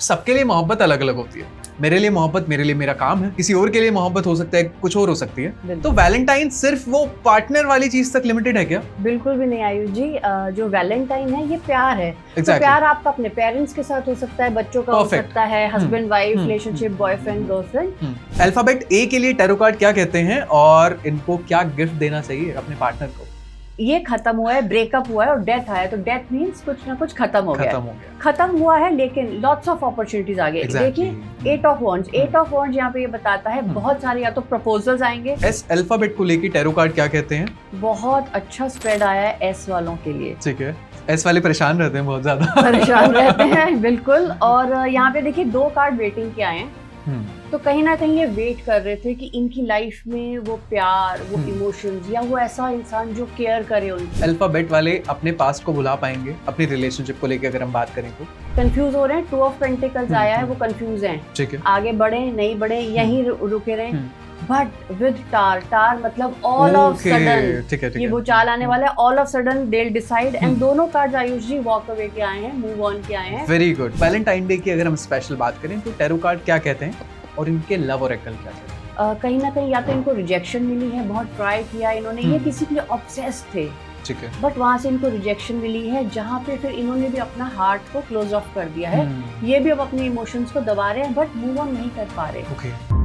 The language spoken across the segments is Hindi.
सबके लिए मोहब्बत अलग अलग होती है। मेरे लिए मोहब्बत मेरे लिए मेरा काम है, किसी और के लिए मोहब्बत हो सकता है, कुछ और हो सकती है। तो वैलेंटाइन सिर्फ वो पार्टनर वाली चीज तक लिमिटेड है क्या? बिल्कुल भी नहीं आयुष जी। जो वैलेंटाइन है ये प्यार है। तो प्यार आपका अपने पेरेंट्स के साथ हो सकता है, बच्चों का हो सकता है, husband wife relationship, boyfriend girlfriend. Alphabet ए के लिए टैरो कार्ड क्या कहते हैं और इनको क्या गिफ्ट देना चाहिए अपने पार्टनर को? ये खत्म हुआ है, ब्रेकअप हुआ है और डेथ आया, तो डेथ मींस कुछ ना कुछ खत्म हो गया। खत्म हुआ है लेकिन लॉट्स ऑफ अपॉर्चुनिटीज आगे। देखिए 8 ऑफ वॉन्ड्स, 8 ऑफ वॉन्ड्स यहाँ पे ये बताता है बहुत सारे या तो प्रपोजल्स आएंगे। एस अल्फाबेट को लेके टैरो कार्ड क्या कहते हैं? बहुत अच्छा स्प्रेड आया है एस वालों के लिए। ठीक है, एस वाले परेशान रहते हैं, बहुत ज्यादा परेशान रहते हैं बिल्कुल। और यहाँ पे देखिए 2 कार्ड वेटिंग के आए हैं। तो कहीं ना कहीं ये वेट कर रहे थे कि इनकी लाइफ में वो प्यार, वो इमोशंस या वो ऐसा इंसान जो केयर करे उनकी। अल्फाबेट वाले अपने पास्ट को भुला पाएंगे अपनी रिलेशनशिप को लेकर अगर हम बात करें तो? कंफ्यूज हो रहे हैं। 2 ऑफ पेंटिकल्स आया है, वो कंफ्यूज हैं। ठीक है, आगे बढ़े नहीं बढ़े, यहीं रुके रहे। बट विद टार मतलब ऑल ऑफ सडन ये वो चाल आने वाला है। All of sudden they will decide and दोनों कार्ड्स आयुष जी वॉक अवे के आए हैं, मूव ऑन के आए हैं। Very good. वैलेंटाइन डे की अगर हम स्पेशल बात करें तो टैरो कार्ड क्या कहते हैं और इनके लव ओरेकल क्या कहते हैं? कहीं ना कहीं या तो इनको रिजेक्शन मिली है, बहुत ट्राई किया इन्होंने, ये किसी के लिए ऑब्सेस्ड थे, ठीक है, बट वहां से इनको रिजेक्शन मिली है, जहाँ पे फिर इन्होंने भी अपना हार्ट को क्लोज ऑफ कर दिया है। ये भी अब अपने इमोशंस को दबा रहे हैं बट मूव ऑन नहीं कर पा रहे।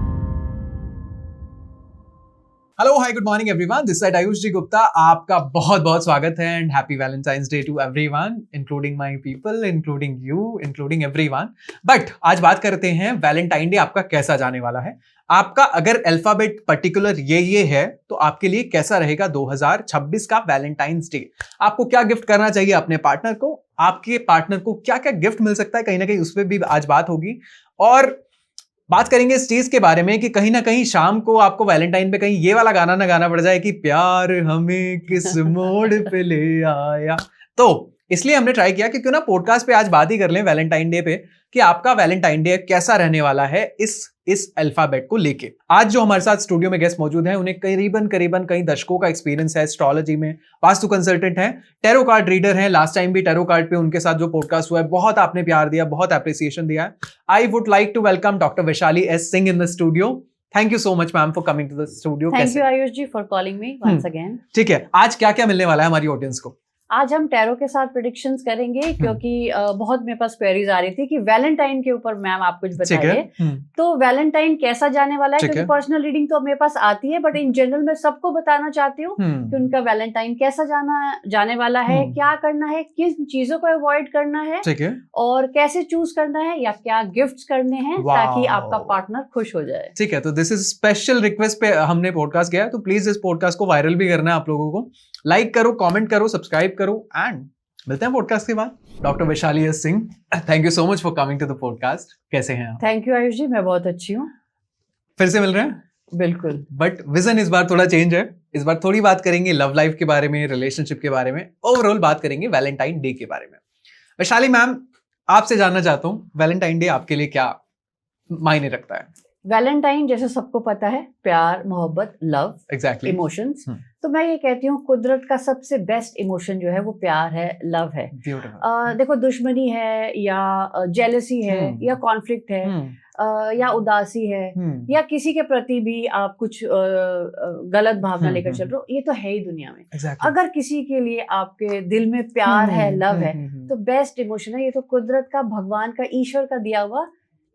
Hello, hi, good morning everyone, this side Ayush ji Gupta. आपका बहुत बहुत स्वागत है and happy Valentine's day to everyone, including my people, including you, including everyone. But आज बात करते हैं वैलेंटाइन डे आपका कैसा जाने वाला है। आपका अगर अल्फाबेट पर्टिकुलर ये है तो आपके लिए कैसा रहेगा 2026 का वैलेंटाइंस डे? आपको क्या गिफ्ट करना चाहिए अपने पार्टनर को? आपके पार्टनर को क्या क्या गिफ्ट मिल सकता है, कहीं ना कहीं उस पर भी आज बात होगी। और बात करेंगे इस चीज के बारे में कि कहीं ना कहीं शाम को आपको वैलेंटाइन पे कहीं ये वाला गाना ना गाना पड़ जाए कि प्यार हमें किस मोड़ पे ले आया। तो इसलिए हमने ट्राई किया कि क्यों ना पॉडकास्ट पे आज बात ही कर लें वैलेंटाइन डे पे कि आपका वैलेंटाइन डे कैसा रहने वाला है इस अल्फाबेट को लेके। आज जो हमारे साथ स्टूडियो में गेस्ट मौजूद हैं उन्हें करीबन कई दशकों का एक्सपीरियंस है एस्ट्रोलॉजी में, वास्तु कंसल्टेंट हैं, टैरो कार्ड रीडर हैं। लास्ट टाइम भी टैरो कार्ड पे उनके साथ जो पॉडकास्ट हुआ है बहुत आपने प्यार दिया, बहुत एप्रिसिएशन दिया है। I would like to welcome doctor Vaishali S Singh in the studio. Thank you so much ma'am for coming to the studio. Thank you Aayush ji for calling me once again. ठीक है, आज क्या क्या मिलने वाला है हमारी ऑडियंस को? आज हम टैरो के साथ प्रेडिक्शंस करेंगे क्योंकि बहुत मेरे पास क्वेरीज आ रही थी कि वैलेंटाइन के ऊपर मैम आप कुछ बताइए। तो वैलेंटाइन कैसा जाने वाला है, क्योंकि पर्सनल रीडिंग तो मेरे पास आती है बट इन जनरल मैं सबको बताना चाहती हूँ कि उनका वैलेंटाइन कैसा जाने वाला है, क्या करना है, किस चीजों को अवॉइड करना है और कैसे चूज करना है या क्या गिफ्ट्स करने हैं ताकि आपका पार्टनर खुश हो जाए। ठीक है, तो दिस इज स्पेशल रिक्वेस्ट पे हमने पॉडकास्ट किया है, तो प्लीज इस पॉडकास्ट को वायरल भी करना है आप लोगों को। लाइक करो, कमेंट करो, सब्सक्राइब करो एंड मिलते हैं पॉडकास्ट के बाद। Doctor Vaishali S Singh, thank you so much for coming to the podcast. कैसे हैं आप? थैंक यू आयुष जी, मैं बहुत अच्छी हूँ। फिर से मिल रहे हैं? बिल्कुल, बट विजन इस बार थोड़ा चेंज है। इस बार थोड़ी बात करेंगे लव लाइफ के बारे में, रिलेशनशिप के बारे में, ओवरऑल बात करेंगे वैलेंटाइन डे के बारे में। वैशाली मैम, आपसे जानना चाहता हूँ वैलेंटाइन डे आपके लिए क्या मायने रखता है? वैलेंटाइन जैसे सबको पता है प्यार, मोहब्बत, लव, एग्जैक्टली इमोशंस। तो मैं ये कहती हूँ कुदरत का सबसे बेस्ट इमोशन जो है वो प्यार है, लव है। देखो दुश्मनी है या जेलसी है या कॉन्फ्लिक्ट है या उदासी है या किसी के प्रति भी आप कुछ गलत भावना लेकर चल रहे हो, ये तो है ही दुनिया में। अगर किसी के लिए आपके दिल में प्यार है, लव है, तो बेस्ट इमोशन है। ये तो कुदरत का, भगवान का, ईश्वर का दिया हुआ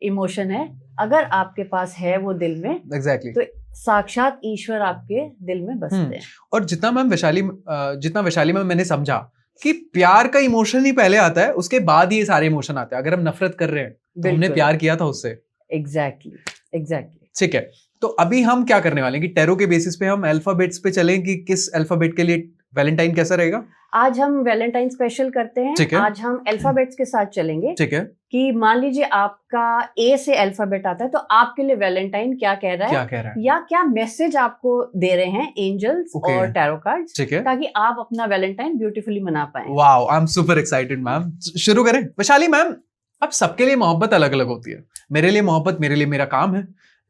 इमोशन है। अगर आपके पास है वो दिल में, तो साक्षात ईश्वर आपके दिल में बसते हैं। और जितना वैशाली मैम मैंने समझा कि प्यार का इमोशन ही पहले आता है, उसके बाद ये सारे इमोशन आते हैं। अगर हम नफरत कर रहे हैं तो हमने प्यार किया था उससे। एग्जैक्टली ठीक है, तो अभी हम क्या करने वाले हैं कि टैरो के बेसिस पे हम अल्फाबेट्स पे चलें कि किस अल्फाबेट के लिए वैलेंटाइन कैसा रहेगा? आज हम वैलेंटाइन स्पेशल करते हैं। आज हम अल्फाबेट्स के साथ चलेंगे। ठीक है, कि मान लीजिए आपका ए से अल्फाबेट आता है तो आपके लिए वैलेंटाइन क्या कह रहा है या क्या मैसेज आपको दे रहे हैं एंजल्स और टैरो कार्ड्स, ताकि आप अपना वैलेंटाइन ब्यूटीफुली मना पाएं। Wow, I am super excited ma'am. शुरू करें? वैशाली मैम, अब सबके लिए मोहब्बत अलग अलग होती है। मेरे लिए मोहब्बत मेरे लिए मेरा काम है,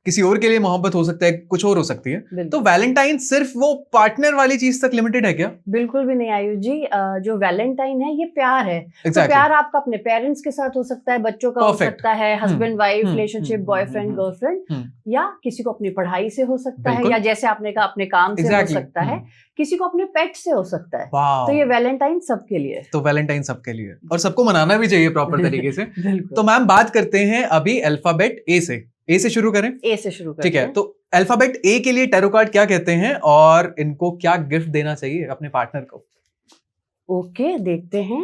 किसी और के लिए मोहब्बत हो सकता है, कुछ और हो सकती है। तो वैलेंटाइन सिर्फ वो पार्टनर वाली चीज तक लिमिटेड है क्या? बिल्कुल भी नहीं आयुष जी। जो वैलेंटाइन है ये प्यार है। तो प्यार आपका अपने पेरेंट्स के साथ हो सकता है, बच्चों का हो सकता है, husband wife relationship, boyfriend girlfriend, या किसी को अपनी पढ़ाई से हो सकता है, या जैसे आपने कहा अपने काम से हो सकता है, किसी को अपने पेट से हो सकता है। तो ये वैलेंटाइन सबके लिए। तो वैलेंटाइन सबके लिए, और सबको मनाना भी चाहिए प्रॉपर तरीके से। तो मैम बात करते हैं अभी अल्फाबेट ए से। ए से शुरू करें? ए से शुरू करें। ठीक है, तो अल्फाबेट ए के लिए टैरो कार्ड क्या कहते हैं और इनको क्या गिफ्ट देना चाहिए अपने पार्टनर को? ओके, देखते हैं।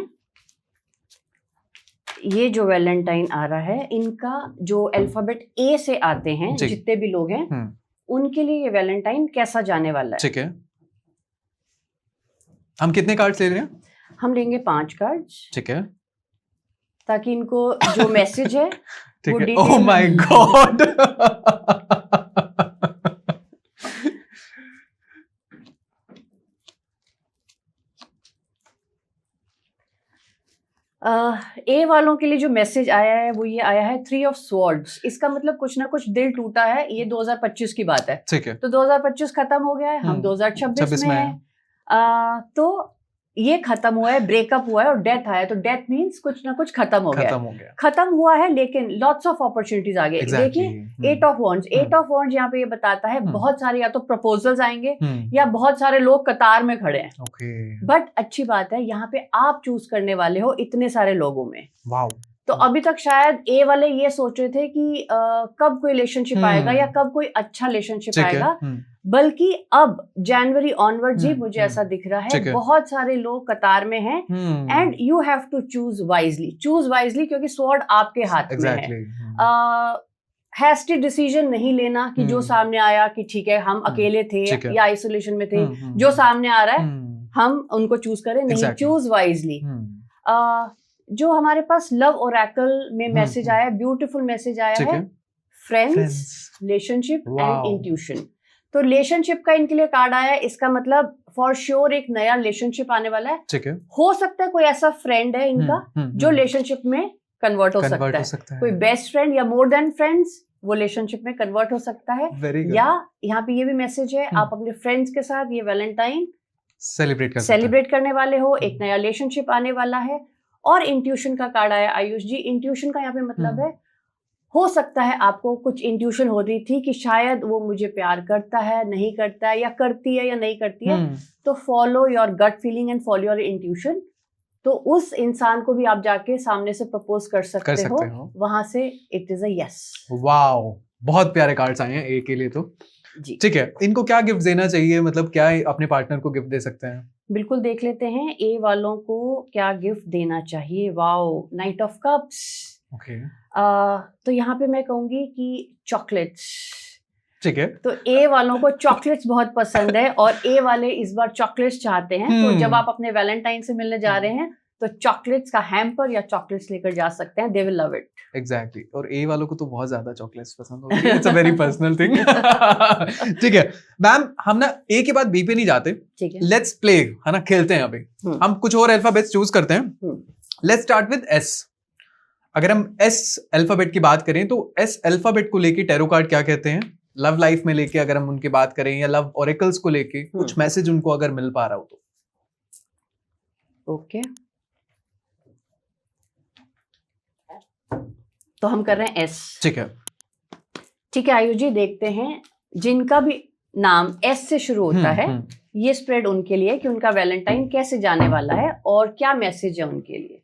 ये जो वैलेंटाइन आ रहा है, इनका जो अल्फाबेट ए से आते हैं जितने भी लोग हैं, उनके लिए ये वैलेंटाइन कैसा जाने वाला है। ठीक है, हम कितने कार्ड्स ले रहे हैं? हम लेंगे 5 कार्ड्स। ठीक है, ताकि इनको जो मैसेज है वो detail. Oh my god. A वालों के लिए जो मैसेज आया है वो ये आया है 3 ऑफ स्वॉर्ड्स। इसका मतलब कुछ ना कुछ दिल टूटा है। ये 2025 की बात है। ठीक है, तो 2025 खत्म हो गया है, हम 2026 में है। तो ये खत्म हुआ है, ब्रेकअप हुआ है और डेथ आया है। तो डेथ मींस कुछ ना कुछ खत्म हो गया। खत्म हुआ है, लेकिन लॉट्स ऑफ अपॉर्चुनिटीज आ गए। देखिए 8 ऑफ वॉन्ड्स। 8 ऑफ वॉन्ड्स यहाँ पे ये बताता है बहुत सारे या तो प्रपोजल्स आएंगे या बहुत सारे लोग कतार में खड़े हैं। बट अच्छी बात है, यहाँ पे आप चूज करने वाले हो इतने सारे लोगों में। वाओ। तो अभी तक शायद ए वाले ये सोच रहे थे कि कब कोई रिलेशनशिप आएगा या कब कोई अच्छा रिलेशनशिप आएगा, बल्कि अब जनवरी ऑनवर्ड जी मुझे ऐसा दिख रहा है बहुत सारे लोग कतार में हैं। And you have to choose wisely, क्योंकि स्वॉर्ड आपके हाथ में है। हैस्टी डिसीजन नहीं लेना कि जो सामने आया कि ठीक है हम अकेले थे या आइसोलेशन में थे, जो सामने आ रहा है हम उनको चूज करें। नहीं, चूज वाइजली। जो हमारे पास लव ओरेकल में मैसेज आया, ब्यूटीफुल मैसेज आया है, फ्रेंड्स, रिलेशनशिप एंड इंट्यूशन। तो रिलेशनशिप का इनके लिए कार्ड आया है। इसका मतलब फॉर श्योर एक नया रिलेशनशिप आने वाला है। ठीक है, हो सकता है कोई ऐसा फ्रेंड है इनका जो रिलेशनशिप में कन्वर्ट हो सकता है। कोई बेस्ट फ्रेंड या मोर देन फ्रेंड्स, वो रिलेशनशिप में कन्वर्ट हो सकता है। या यहाँ पे ये भी मैसेज है, आप अपने फ्रेंड्स के साथ ये वैलेंटाइन सेलिब्रेट करने वाले हो, एक नया रिलेशनशिप आने वाला है। और इंट्यूशन का कार्ड आया आयुष जी। इंट्यूशन का यहाँ पे मतलब है, हो सकता है आपको कुछ इंट्यूशन हो रही थी कि शायद वो मुझे प्यार करता है, नहीं करता है, या करती है या नहीं करती है। तो follow your gut feeling and follow your intuition. तो उस इंसान को भी आप जाके सामने से प्रपोज कर सकते हो। वहां से it is a yes. Wow, बहुत प्यारे कार्ड्स आए हैं ए के लिए। तो ठीक है, इनको क्या गिफ्ट देना चाहिए, मतलब क्या अपने पार्टनर को गिफ्ट दे सकते हैं? बिल्कुल, देख लेते हैं ए वालों को क्या गिफ्ट देना चाहिए। Wow, night of cups. तो यहाँ पे मैं कहूंगी कि चॉकलेट्स। ठीक है, तो ए वालों को चॉकलेट्स बहुत पसंद है और ए वाले इस बार चॉकलेट्स चाहते हैं। तो जब आप अपने वैलेंटाइन से मिलने जा रहे हैं तो चॉकलेट्स का हैम्पर या चॉकलेट्स लेकर जा सकते हैं। They will love it. Exactly. और ए वालों को तो बहुत ज्यादा चॉकलेट्स पसंद होती है। It's a very personal thing. ठीक है मैम, हम ना ए के बाद बी पे नहीं जाते। ठीक है, लेट्स प्ले, है ना, खेलते हैं अभी। हम कुछ और अल्फाबेट्स चूज करते हैं। Let's start with S. अगर हम एस अल्फाबेट की बात करें तो एस अल्फाबेट को लेके टैरो कार्ड क्या कहते हैं? लव लाइफ में लेके अगर हम उनकी बात करें, या लव ओरेकल्स को लेके कुछ मैसेज उनको अगर मिल पा रहा हो तो। ओके, तो हम कर रहे हैं एस। ठीक है, ठीक है आयुष जी, देखते हैं जिनका भी नाम एस से शुरू होता है ये स्प्रेड उनके लिए कि उनका वैलेंटाइन कैसे जाने वाला है और क्या मैसेज है उनके लिए।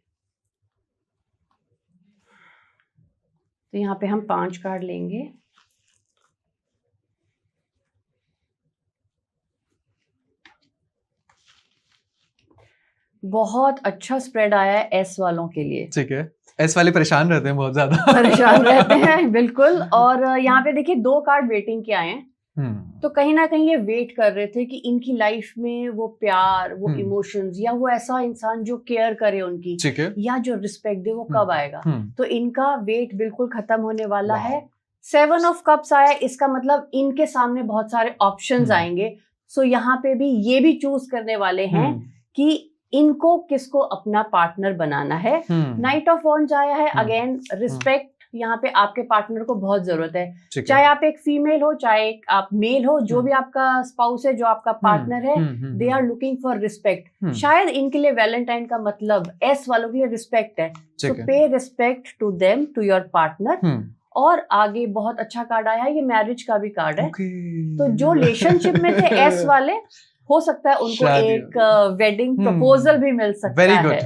तो यहाँ पे हम 5 कार्ड लेंगे। बहुत अच्छा स्प्रेड आया है एस वालों के लिए। ठीक है, एस वाले परेशान रहते हैं, बहुत ज्यादा परेशान रहते हैं बिल्कुल। और यहाँ पे देखिए 2 कार्ड वेटिंग के आए हैं। तो कहीं ना कहीं ये वेट कर रहे थे कि इनकी लाइफ में वो प्यार, वो इमोशंस, या वो ऐसा इंसान जो केयर करे उनकी, या जो रिस्पेक्ट दे, वो कब आएगा। तो इनका वेट बिल्कुल खत्म होने वाला है। 7 ऑफ कप्स आया, इसका मतलब इनके सामने बहुत सारे ऑप्शंस आएंगे। सो यहाँ पे भी ये भी चूज करने वाले हैं कि इनको किसको अपना पार्टनर बनाना है। नाइट ऑफ वॉन्ड्स आया है, अगेन रिस्पेक्ट, यहाँ पे आपके पार्टनर को बहुत जरूरत है, चाहे आप एक फीमेल हो चाहे आप मेल हो, जो भी आपका स्पाउस है, जो आपका पार्टनर है, they are looking for respect. शायद इनके लिए वैलेंटाइन का मतलब एस वालों के लिए रिस्पेक्ट है, so pay respect to them, to your partner. और आगे बहुत अच्छा कार्ड आया है, ये मैरिज का भी कार्ड है। तो जो रिलेशनशिप में थे एस वाले, हो सकता है उनको एक वेडिंग प्रपोजल भी मिल सकता है।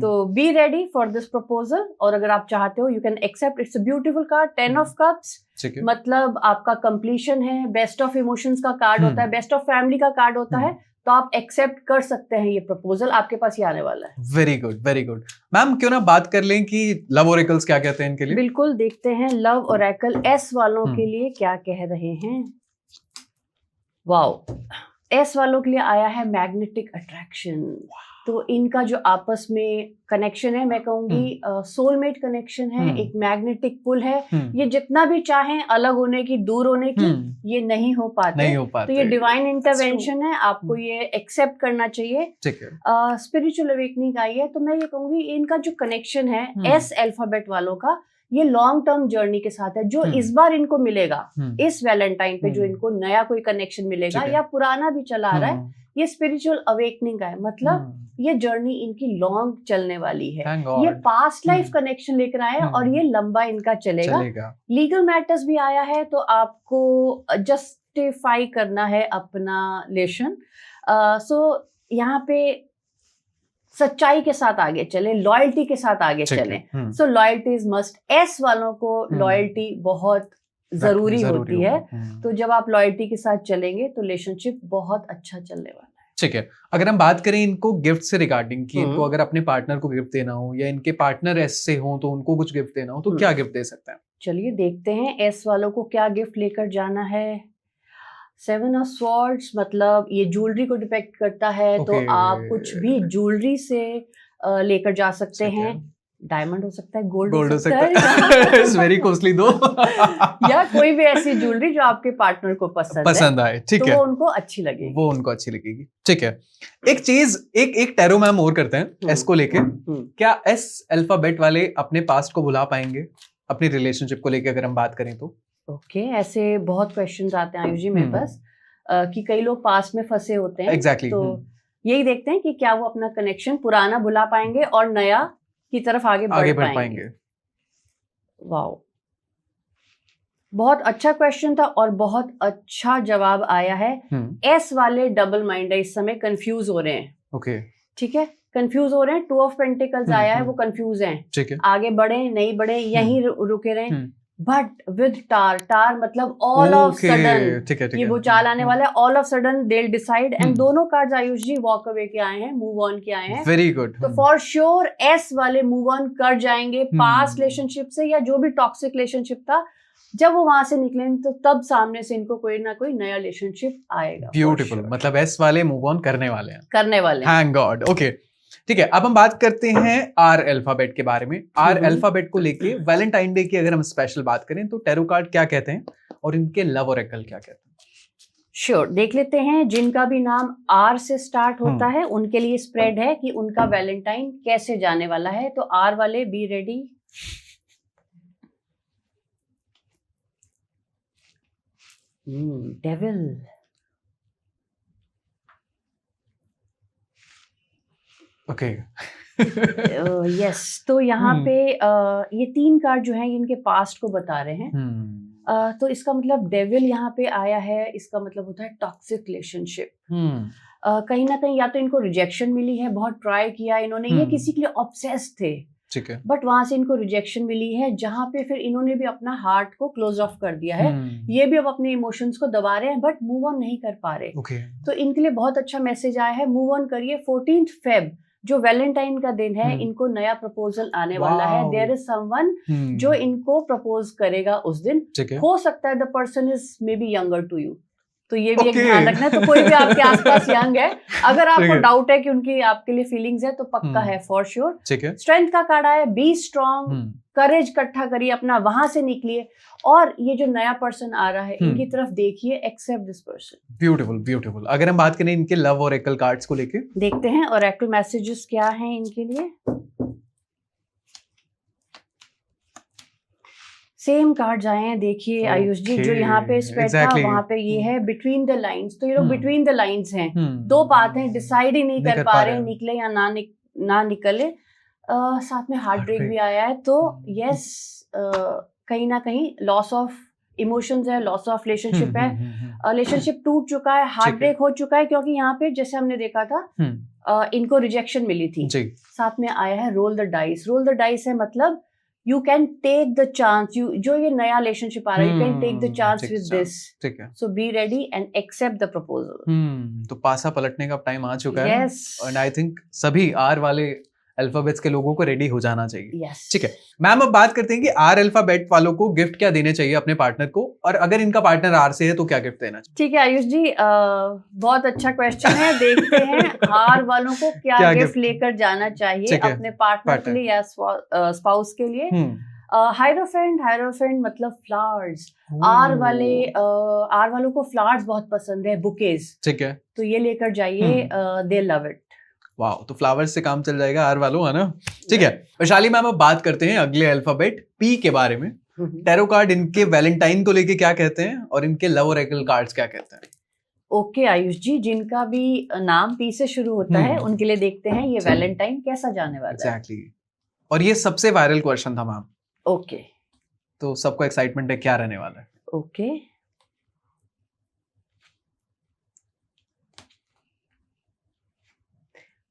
तो be ready for this proposal, और अगर आप चाहते हो you can accept. It's a beautiful card, 10 of cups, मतलब आपका कंप्लीशन है, बेस्ट ऑफ इमोशंस का कार्ड होता है, बेस्ट ऑफ फैमिली का कार्ड होता है, तो आप एक्सेप्ट कर सकते हैं ये प्रपोजल, आपके पास ही आने वाला है। Very good, very good. Ma'am क्यों ना बात कर लें कि लव ओरेकल्स क्या कहते हैं इनके लिए। बिल्कुल, देखते हैं लव ओरेकल एस वालों के लिए क्या कह रहे हैं। वाओ, एस वालों के लिए आया है मैग्नेटिक अट्रैक्शन। तो इनका जो आपस में कनेक्शन है, मैं कहूंगी सोलमेट कनेक्शन है, एक मैग्नेटिक पुल है। ये जितना भी चाहें अलग होने की, दूर होने की, ये नहीं हो पाते। तो ये डिवाइन इंटरवेंशन है, आपको ये एक्सेप्ट करना चाहिए। स्पिरिचुअल अवेकनिंग आई है, तो मैं ये कहूंगी इनका जो कनेक्शन है एस अल्फाबेट वालों का, ये लॉन्ग टर्म जर्नी के साथ है। जो इस बार इनको मिलेगा इस वैलेंटाइन पे, जो इनको नया कोई कनेक्शन मिलेगा या पुराना भी चला आ रहा है, ये स्पिरिचुअल अवेकनिंग का है। मतलब ये जर्नी इनकी लॉन्ग चलने वाली है। ये पास्ट लाइफ कनेक्शन लेकर आए हैं और ये लंबा इनका चलेगा। लीगल मैटर्स भी आया है, तो आपको जस्टिफाई करना है अपना रिलेशन। सो यहाँ पे सच्चाई के साथ आगे चले, लॉयल्टी के साथ आगे चले। सो लॉयल्टी इज मस्ट। एस वालों को लॉयल्टी बहुत जरूरी होती है। तो जब आप लॉयल्टी के साथ चलेंगे तो रिलेशनशिप बहुत अच्छा चलने वाला है। ठीक है, अगर हम बात करें इनको गिफ्ट से रिगार्डिंग कि इनको अगर अपने पार्टनर को गिफ्ट देना हो, या इनके पार्टनर एस से हो तो उनको कुछ गिफ्ट देना हो, तो क्या गिफ्ट दे सकते हैं? चलिए देखते हैं एस वालों को क्या गिफ्ट लेकर जाना है। 7 ऑफ स्वॉर्ड्स, मतलब ये ज्वेलरी को डिपेक्ट करता है। तो आप कुछ भी ज्वेलरी से लेकर जा सकते हैं। डायमंड हो सकता है, गोल्ड हो सकता है, इट्स वेरी कॉस्टली दो या कोई भी ऐसी ज्वेलरी जो आपके पार्टनर को पसंद आए। ठीक है, वो उनको अच्छी लगेगी, वो उनको अच्छी लगेगी। ठीक है, एक चीज, एक टैरो मैम और करते हैं एस को लेके। क्या एस अल्फाबेट वाले अपने पास्ट को भुला पाएंगे अपनी रिलेशनशिप को लेके, अगर हम बात करें तो? ओके, ऐसे बहुत क्वेश्चंस आते हैं आयुष जी मेरे पास, कि कई लोग पास्ट में फंसे होते हैं। एग्जैक्टली। तो यही देखते हैं कि क्या वो अपना कनेक्शन पुराना भुला पाएंगे और नया की तरफ आगे बढ़ पाएंगे। वाओ, बहुत अच्छा क्वेश्चन था और बहुत अच्छा जवाब आया है। एस वाले डबल माइंड है, इस समय कंफ्यूज हो रहे हैं। ओके, ठीक है, कंफ्यूज हो रहे हैं। 2 ऑफ पेंटिकल्स आया है, वो कंफ्यूज हैं। ठीक है, आगे बढ़े नहीं बढ़े, यहीं रुके रहे। बट विद टार मतलब ऑल ऑफ सडन ये वो चाल आने वाला है। All of sudden they will decide. And दोनों कार्ड्स आयुष जी वॉक अवे के आए हैं, मूव ऑन के आए हैं। Very good. तो फॉर श्योर एस वाले मूव ऑन कर जाएंगे पास्ट रिलेशनशिप से, या जो भी टॉक्सिक रिलेशनशिप था। जब वो वहां से निकलेंगे तो तब सामने से इनको कोई ना कोई नया रिलेशनशिप आएगा। ब्यूटीफुल, मतलब एस वाले मूव ऑन करने वाले हैं। Thank God. ओके, ठीक है, अब हम बात करते हैं आर अल्फाबेट के बारे में। आर अल्फाबेट को लेके वैलेंटाइन डे की अगर हम स्पेशल बात करें तो टैरो कार्ड क्या कहते हैं और इनके लव ओरेकल क्या कहते हैं? श्योर, देख लेते हैं। जिनका भी नाम आर से स्टार्ट होता है उनके लिए स्प्रेड है कि उनका वैलेंटाइन कैसे जाने वाला है। तो आर वाले be ready. Devil, okay, yes. तो यहाँ पे ये 3 कार्ड जो हैं इनके पास्ट को बता रहे हैं। तो इसका मतलब डेविल यहाँ पे आया है, इसका मतलब होता है टॉक्सिक रिलेशनशिप। कहीं ना कहीं या तो इनको रिजेक्शन मिली है, बहुत ट्राई किया इन्होंने, ये किसी के लिए ऑब्सेस्ड थे, ठीक है, बट वहां से इनको रिजेक्शन मिली है, जहां पे फिर इन्होंने भी अपना हार्ट को क्लोज ऑफ कर दिया है। ये भी अब अपने इमोशंस को दबा रहे हैं, बट मूव ऑन नहीं कर पा रहे। तो इनके लिए बहुत अच्छा मैसेज आया है, मूव ऑन करिए। 14 फेब जो वैलेंटाइन का दिन है, इनको नया प्रपोजल आने वाला है। देयर इज समवन जो इनको प्रपोज करेगा उस दिन। हो सकता है the person is may be younger to you, तो ये भी एक ध्यान रखना है। तो कोई भी आपके आसपास यंग है, अगर आपको डाउट है कि उनकी आपके लिए फीलिंग्स है, तो पक्का है फॉर श्योर। स्ट्रेंथ का कार्ड आया, बी स्ट्रॉन्ग, करेज इकट्ठा करिए अपना, वहां से निकलिए। और ये जो नया पर्सन आ रहा है इनकी तरफ देखिए, accept this person. Beautiful, beautiful. अगर हम बात करें इनके लव ओरेकल कार्ड्स को लेके, देखते हैं ओरेकल मैसेजेस क्या हैं इनके लिए। सेम कार्ड आए हैं, देखिए आयुष जी, जो यहाँ पे स्प्रेड था वहां पे ये है बिटवीन द लाइंस, तो ये लोग बिटवीन द लाइंस हैं। दो बात है, डिसाइड ही नहीं कर पा रहे निकले या ना निकले। साथ में हार्ट ब्रेक भी आया है, तो यस कहीं ना कहीं लॉस ऑफ इमोशंस है, लॉस ऑफ रिलेशनशिप है, रिलेशनशिप टूट चुका है, हार्ट ब्रेक हो चुका है, क्योंकि यहाँ पे जैसे हमने देखा था इनको रिजेक्शन मिली थी। साथ में आया है roll the dice. Roll the dice है मतलब you can take the chance, you जो ये नया रिलेशनशिप आ रहा है, you can take the chance with this, ठीक है, so be ready and accept the proposal. तो पासा पलटने का टाइम आ चुका है, एंड आई थिंक सभी आर वाले अल्फाबेट्स के लोगों को रेडी हो जाना चाहिए। yes. ठीक है मैम, अब बात करते हैं कि आर अल्फाबेट वालों को गिफ्ट क्या देने चाहिए अपने पार्टनर को, और अगर इनका पार्टनर आर से है तो क्या गिफ्ट देना चाहिए? ठीक है आयुष जी, बहुत अच्छा क्वेश्चन है। देखते हैं आर वालों को क्या गिफ्ट लेकर जाना चाहिए अपने पार्टनर के लिए या स्पाउस के लिए। हायरोफेंट मतलब फ्लावर्स। आर वालों को फ्लावर्स बहुत पसंद है, बुकेज। ठीक है, तो ये लेकर जाइए, दे लव इट। वाह, तो फ्लावर्स से काम चल जाएगा आर वालों, है ना? ठीक है वैशाली मैम, अब बात करते हैं अगले अल्फाबेट पी के बारे में। टैरो कार्ड इनके वैलेंटाइन को लेके क्या कहते हैं और इनके लव ओरेकल कार्ड्स क्या कहते हैं? ओके आयुष जी, जिनका भी नाम पी से शुरू होता है उनके लिए देखते हैं ये वैलेंटाइन कैसा जाने वाला है। एग्जैक्टली, और ये सबसे वायरल क्वेश्चन था मैम। ओके, तो सबको एक्साइटमेंट है क्या रहने वाला है। ओके,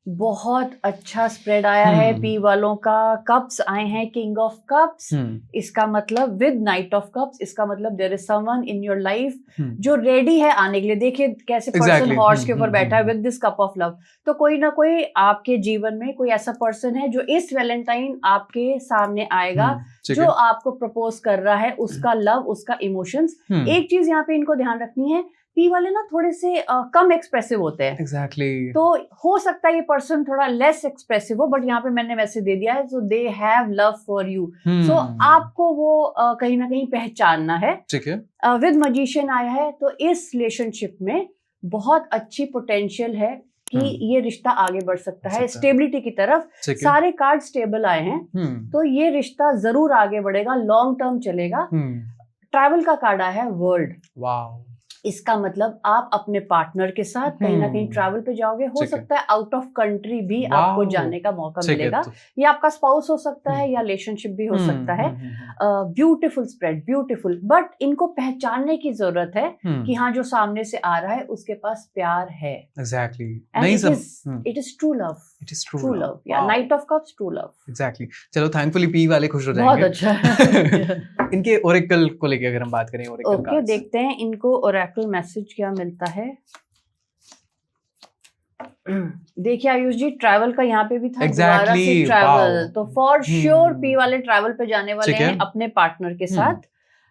बहुत अच्छा स्प्रेड आया है पी वालों का। कप्स आए हैं, किंग ऑफ कप्स, इसका मतलब विद नाइट ऑफ कप्स, इसका मतलब there is someone in your life जो रेडी है आने के लिए। देखिए कैसे पर्सन हॉर्स के ऊपर बैठा है with this cup of love. तो कोई ना कोई आपके जीवन में कोई ऐसा पर्सन है जो इस वैलेंटाइन आपके सामने आएगा, जो आपको प्रपोज कर रहा है, उसका लव, उसका इमोशंस। एक चीज यहाँ पे इनको ध्यान रखनी है, पी वाले ना थोड़े से कम एक्सप्रेसिव होते हैं। Exactly. तो हो सकता है ये पर्सन थोड़ा लेस एक्सप्रेसिव हो, बट यहाँ पे मैंने वैसे दे दिया है, so they have love for you. So आपको वो कहीं ना कहीं पहचानना है। ठीक है, विद मजिशियन आया है, तो इस रिलेशनशिप में बहुत अच्छी पोटेंशियल है कि ये रिश्ता आगे बढ़ सकता है स्टेबिलिटी की तरफ। सारे कार्ड स्टेबल आए हैं, तो ये रिश्ता जरूर आगे बढ़ेगा, लॉन्ग टर्म चलेगा। ट्रैवल का कार्ड आया है वर्ल्ड। वाओ, इसका मतलब आप अपने पार्टनर के साथ कहीं ना कहीं ट्रैवल पे जाओगे। हो सकता है आउट ऑफ कंट्री भी आपको जाने का मौका मिलेगा। ये आपका स्पाउस हो सकता है या रिलेशनशिप भी हो सकता है। Beautiful spread, beautiful. बट इनको पहचानने की जरूरत है कि हाँ, जो सामने से आ रहा है उसके पास प्यार है। Exactly, it is true love, it is true love. या knight of cups, true love. Exactly. चलो थैंकफुली पी वाले खुश हो जाएंगे। बहुत अच्छा। इनके ओरेकल को लेके अगर हम बात करें, ओके, देखते हैं इनको ओरेकल मैसेज क्या मिलता है। देखिए आयुष जी, ट्रैवल का यहाँ पे भी था। Exactly, ट्रैवल तो फॉर श्योर पी वाले ट्रैवल पे जाने वाले हैं अपने पार्टनर के साथ।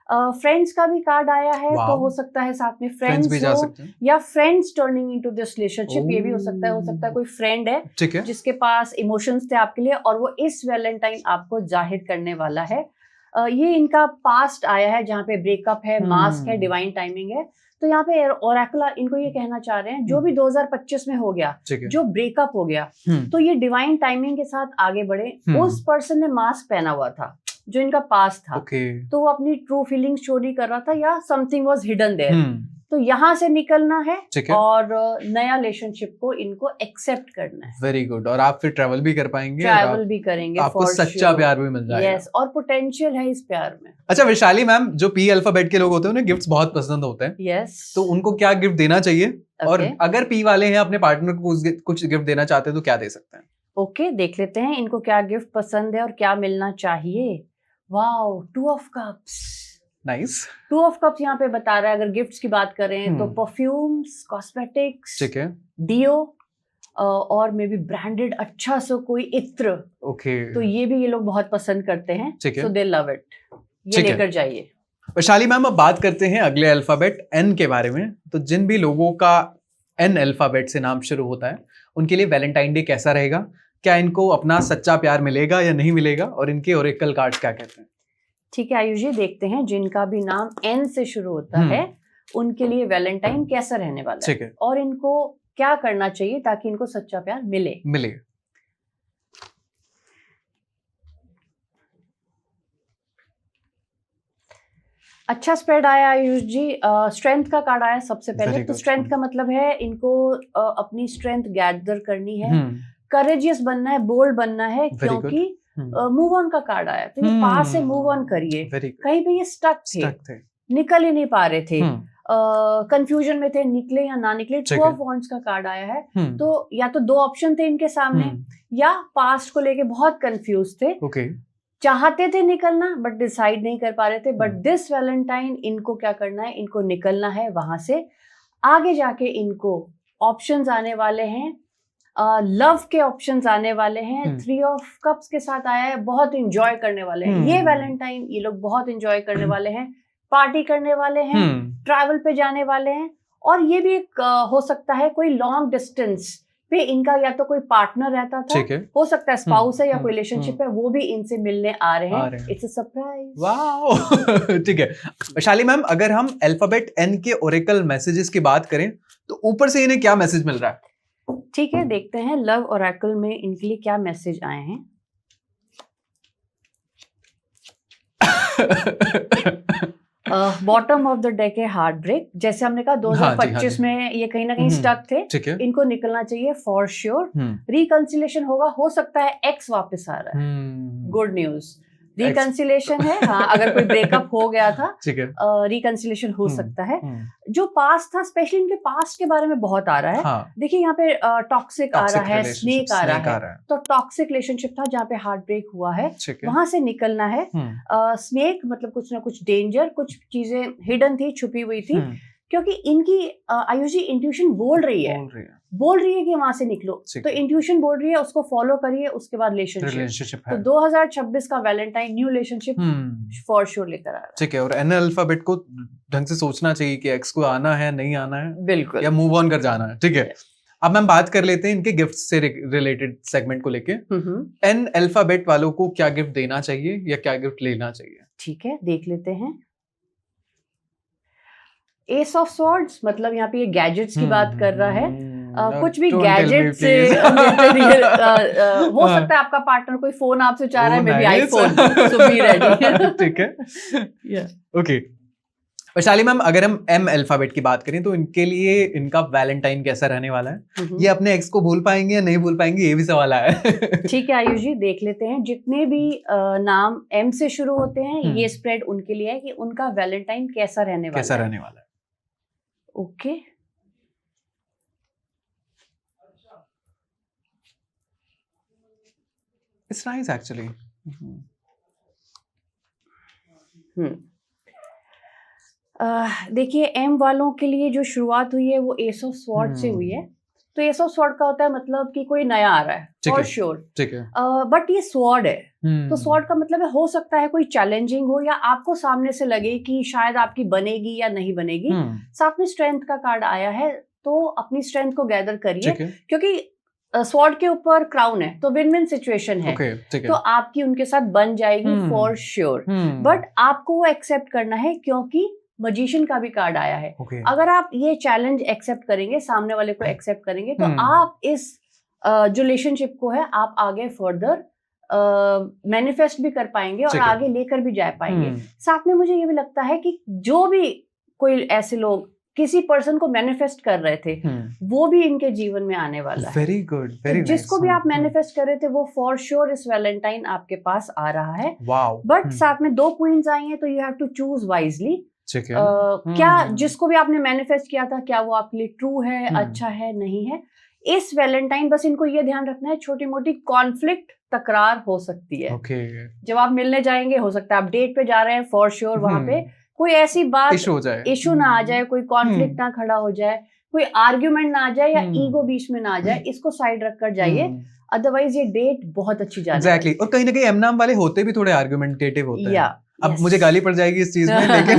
फ्रेंड्स का भी कार्ड आया है, तो हो सकता है साथ में फ्रेंड्स भी जा सकते हैं, या friends turning into this relationship. ये भी हो सकता है। हो सकता है कोई फ्रेंड है जिसके पास इमोशंस थे आपके लिए, और वो इस वैलेंटाइन आपको जाहिर करने वाला है। ये इनका पास्ट आया है जहाँ पे ब्रेकअप है, मास्क है, डिवाइन टाइमिंग है। तो यहाँ पे ओरेकल इनको ये कहना चाह रहे हैं, जो भी 2025 में हो गया, जो ब्रेकअप हो गया, तो ये डिवाइन टाइमिंग के साथ आगे बढ़े। उस पर्सन ने मास्क पहना हुआ था जो इनका पास्ट था, तो वो अपनी ट्रू फीलिंग्स चोरी कर रहा था, या समथिंग वाज हिडन देयर। तो यहाँ से निकलना है और नया रिलेशनशिप को इनको एक्सेप्ट करना है। Very good. और आप फिर ट्रैवल भी कर पाएंगे, ट्रैवल भी करेंगे, आपको सच्चा प्यार भी मिल जाएगा। यस, और पोटेंशियल है इस प्यार में। अच्छा वैशाली मैम, जो पी अल्फाबेट के लोग होते हैं उन्हें गिफ्ट्स बहुत पसंद होते हैं। यस, तो उनको क्या गिफ्ट देना चाहिए? और अगर पी वाले हैं अपने पार्टनर को कुछ गिफ्ट देना चाहते हैं तो क्या दे सकते हैं? ओके, देख लेते हैं इनको क्या गिफ्ट पसंद है और क्या मिलना चाहिए। Wow, 2 of cups, nice. 2 of cups यहाँ पे बता रहा है, अगर गिफ्ट्स की बात करें तो परफ्यूम्स, कॉस्मेटिक्स, ठीक है, डियो, और मे बी ब्रांडेड अच्छा सा कोई इत्र। तो ये भी ये लोग बहुत पसंद करते हैं, सो दे लव इट। ये लेकर जाइए। वैशाली मैम, अब बात करते हैं अगले अल्फाबेट एन के बारे में। तो जिन भी लोगों का एन अल्फाबेट से नाम शुरू होता है, उनके लिए वैलेंटाइन डे कैसा रहेगा? क्या इनको अपना सच्चा प्यार मिलेगा या नहीं मिलेगा? और इनके ओरेकल कार्ड्स क्या कहते हैं? ठीक है आयुष जी, देखते हैं जिनका भी नाम एन से शुरू होता है उनके लिए वैलेंटाइन कैसा रहने वाला है, और इनको क्या करना चाहिए ताकि इनको सच्चा प्यार मिले। अच्छा स्प्रेड आया आयुष जी। स्ट्रेंथ का कार्ड आया सबसे पहले। तो स्ट्रेंथ का मतलब है इनको अपनी स्ट्रेंथ गैदर करनी है, करेजियस बनना है, बोल्ड बनना है, क्योंकि मूव ऑन का कार्ड आया। तो ये पास से मूव ऑन करिए। कहीं पे ये स्टक थे, निकल ही नहीं पा रहे थे, कंफ्यूजन में थे, निकले या ना निकले। टू ऑफ वॉन्ड्स का कार्ड आया है। तो या तो दो ऑप्शन थे इनके सामने, या पास्ट को लेके बहुत कंफ्यूज थे, चाहते थे निकलना बट डिसाइड नहीं कर पा रहे थे। बट दिस वैलेंटाइन इनको क्या करना है, इनको निकलना है वहां से। आगे जाके इनको ऑप्शंस आने वाले हैं, लव के ऑप्शंस आने वाले हैं। 3 ऑफ कप्स के साथ आया है, बहुत इंजॉय करने वाले हैं ये वैलेंटाइन। ये लोग बहुत इंजॉय करने वाले हैं, पार्टी करने वाले हैं, ट्रैवल पे जाने वाले हैं। और ये भी एक हो सकता है कोई लॉन्ग डिस्टेंस पे इनका या तो कोई पार्टनर रहता था, हो सकता है स्पाउस है या कोई रिलेशनशिप है, वो भी इनसे मिलने आ रहे हैं। It's a surprise. वाओ। ठीक है वैशाली मैम, अगर हम अल्फाबेट एन के ओरेकल मैसेजेस की बात करें तो ऊपर से इन्हें क्या मैसेज मिल रहा है? ठीक है, देखते हैं लव ओरेकल में इनके लिए क्या मैसेज आए हैं। बॉटम ऑफ द डेक है हार्ट ब्रेक। जैसे हमने कहा 2025 में ये कहीं ना कहीं स्टक थे, इनको निकलना चाहिए फॉर श्योर। रिकंसिलेशन होगा, हो सकता है एक्स वापस आ रहा है। गुड न्यूज, रिकंसिलेशन है। हाँ, अगर कोई ब्रेकअप हो गया था, रिकंसिलेशन हो सकता है। जो पास्ट था, स्पेशली इनके पास्ट के बारे में बहुत आ रहा है। हाँ। देखिए यहाँ पे टॉक्सिक आ रहा है, स्नेक आ रहा है। तो टॉक्सिक रिलेशनशिप था जहाँ पे हार्ट ब्रेक हुआ है, वहां से निकलना है। स्नेक मतलब कुछ ना कुछ डेंजर, कुछ चीजें हिडन थी, छुपी हुई थी, क्योंकि इनकी आयुषी इंट्यूशन बोल रही है कि वहां से निकलो। तो इंट्यूशन बोल रही है, उसको फॉलो करिए, उसके बाद रिलेशनशिप। तो 2026 का Valentine new relationship for sure लेकर आ रहा है। ठीक है, और एन अल्फाबेट को ढंग से सोचना चाहिए कि एक्स को आना है, नहीं आना है, बिल्कुल, या मूव ऑन कर जाना है। ठीक है, अब मैम बात कर लेते हैं इनके गिफ्ट से रिलेटेड सेगमेंट को लेके। एन अल्फाबेट वालों को क्या गिफ्ट देना चाहिए या क्या गिफ्ट लेना चाहिए? ठीक है, देख लेते हैं। एस ऑफ स्वॉर्ड्स मतलब यहाँ पे ये गैजेट्स की बात कर रहा है। कुछ भी गैजेट से हो सकता है आपका पार्टनर कोई फोन आपसे चाह रहा है, may be iPhone, so be ready. ठीक है, ओके। वैशाली मैम, अगर हम एम अल्फाबेट की बात करें तो इनके लिए इनका वैलेंटाइन कैसा रहने वाला है? ये अपने एक्स को भूल पाएंगे या नहीं भूल पाएंगे, ये भी सवाल है। ठीक है आयुष जी, देख लेते हैं। जितने भी नाम एम से शुरू होते हैं, ये स्प्रेड उनके लिए है कि उनका वैलेंटाइन कैसा रहने वाला है। Okay, it's nice actually. देखिए एम वालों के लिए जो शुरुआत हुई है वो एस ऑफ स्वॉर्ड से हुई है। तो एस ऑफ स्वॉर्ड का होता है मतलब कि कोई नया आ रहा है, फॉर श्योर। ठीक है, बट ये स्वॉर्ड है, तो स्वॉर्ड का मतलब है हो सकता है कोई चैलेंजिंग हो, या आपको सामने से लगे कि शायद आपकी बनेगी या नहीं बनेगी। साथ में स्ट्रेंथ का कार्ड आया है, तो अपनी स्ट्रेंथ को गैदर करिए, क्योंकि स्वॉर्ड के ऊपर क्राउन है, तो विन विन सिचुएशन है। तो आपकी उनके साथ बन जाएगी फॉर श्योर। बट आपको वो एक्सेप्ट करना है, क्योंकि मजिशियन का भी कार्ड आया है। अगर आप ये चैलेंज एक्सेप्ट करेंगे, सामने वाले को एक्सेप्ट करेंगे, तो आप इस जो रिलेशनशिप को है आप आगे फर्दर मैनिफेस्ट भी कर पाएंगे और आगे लेकर भी जा पाएंगे। साथ में मुझे ये भी लगता है कि जो भी कोई ऐसे लोग किसी पर्सन को मैनिफेस्ट कर रहे थे, वो भी इनके जीवन में आने वाला है। Very good, very nice. जिसको भी आप मैनिफेस्ट कर रहे थे, वो फॉर श्योर इस वैलेंटाइन आपके पास आ रहा है। वाओ। बट साथ में 2 क्वींस आई हैं, तो you have to choose wisely. क्या जिसको भी आपने मैनिफेस्ट किया था, क्या वो आपके लिए ट्रू है, अच्छा है, नहीं है। इस वैलेंटाइन बस इनको ये ध्यान रखना है, छोटी मोटी कॉन्फ्लिक्ट, तकरार हो सकती है। जब आप मिलने जाएंगे, हो सकता है आप डेट पे जा रहे हैं, फॉर श्योर वहां पे कोई ऐसी बात इशू ना आ जाए, कोई कॉन्फ्लिक्ट ना खड़ा हो जाए, कोई आर्ग्यूमेंट ना आ जाए, या ईगो बीच में ना आ जाए। इसको साइड रखकर जाइए, अदरवाइज ये डेट बहुत अच्छी जाने वाली है। एग्जैक्टली। और कहीं ना कहीं एम नाम वाले होते भी थोड़े आर्ग्यूमेंटेटिव होते हैं। अब मुझे गाली पड़ जाएगी इस चीज में, लेकिन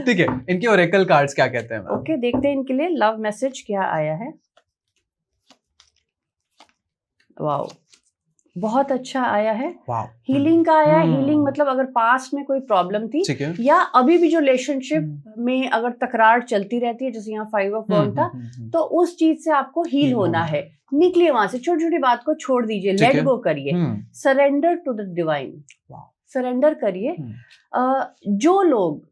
ठीक है। इनके ओरेकल कार्ड्स क्या कहते हैं? ओके, देखते हैं इनके लिए लव मैसेज क्या आया है। वाओ, बहुत अच्छा आया है। हीलिंग का आया है। हीलिंग मतलब अगर पास्ट में कोई प्रॉब्लम थी, या अभी भी जो रिलेशनशिप में अगर तकरार चलती रहती है, जैसे यहाँ 5 ऑफ वॉन्ड था, तो उस चीज से आपको हील होना है। निकलिए वहां से, छोटी छोटी बात को छोड़ दीजिए, लेट गो करिए, surrender to the divine. Surrender करिए। जो लोग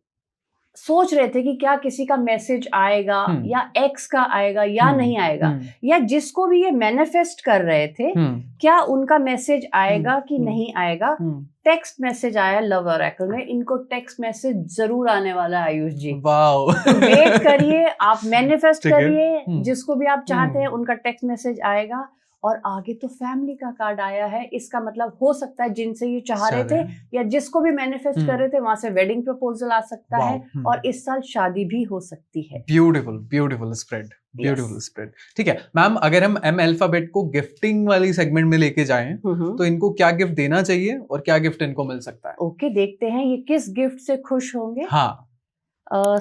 सोच रहे थे कि क्या किसी का मैसेज आएगा या एक्स का आएगा या नहीं आएगा, या जिसको भी ये मैनिफेस्ट कर रहे थे क्या उनका मैसेज आएगा कि नहीं आएगा, टेक्स्ट मैसेज आया लव ओरेकल में, इनको टेक्स्ट मैसेज जरूर आने वाला है आयुष जी। वाओ। तो वेट करिए, आप मैनिफेस्ट करिए, जिसको भी आप चाहते हैं उनका टेक्स्ट मैसेज आएगा। और आगे तो फैमिली का कार्ड आया है, इसका मतलब हो सकता है जिनसे ये चाह रहे थे या जिसको भी मैनिफेस्ट कर रहे थे वहां से वेडिंग प्रपोजल आ सकता है, और इस साल शादी भी हो सकती है। Beautiful beautiful spread, beautiful spread. ठीक है मैम, अगर हम एम अल्फाबेट को गिफ्टिंग वाली सेगमेंट में लेके जाएं तो इनको क्या गिफ्ट देना चाहिए और क्या गिफ्ट इनको मिल सकता है? ओके, देखते हैं ये किस गिफ्ट से खुश होंगे। हाँ,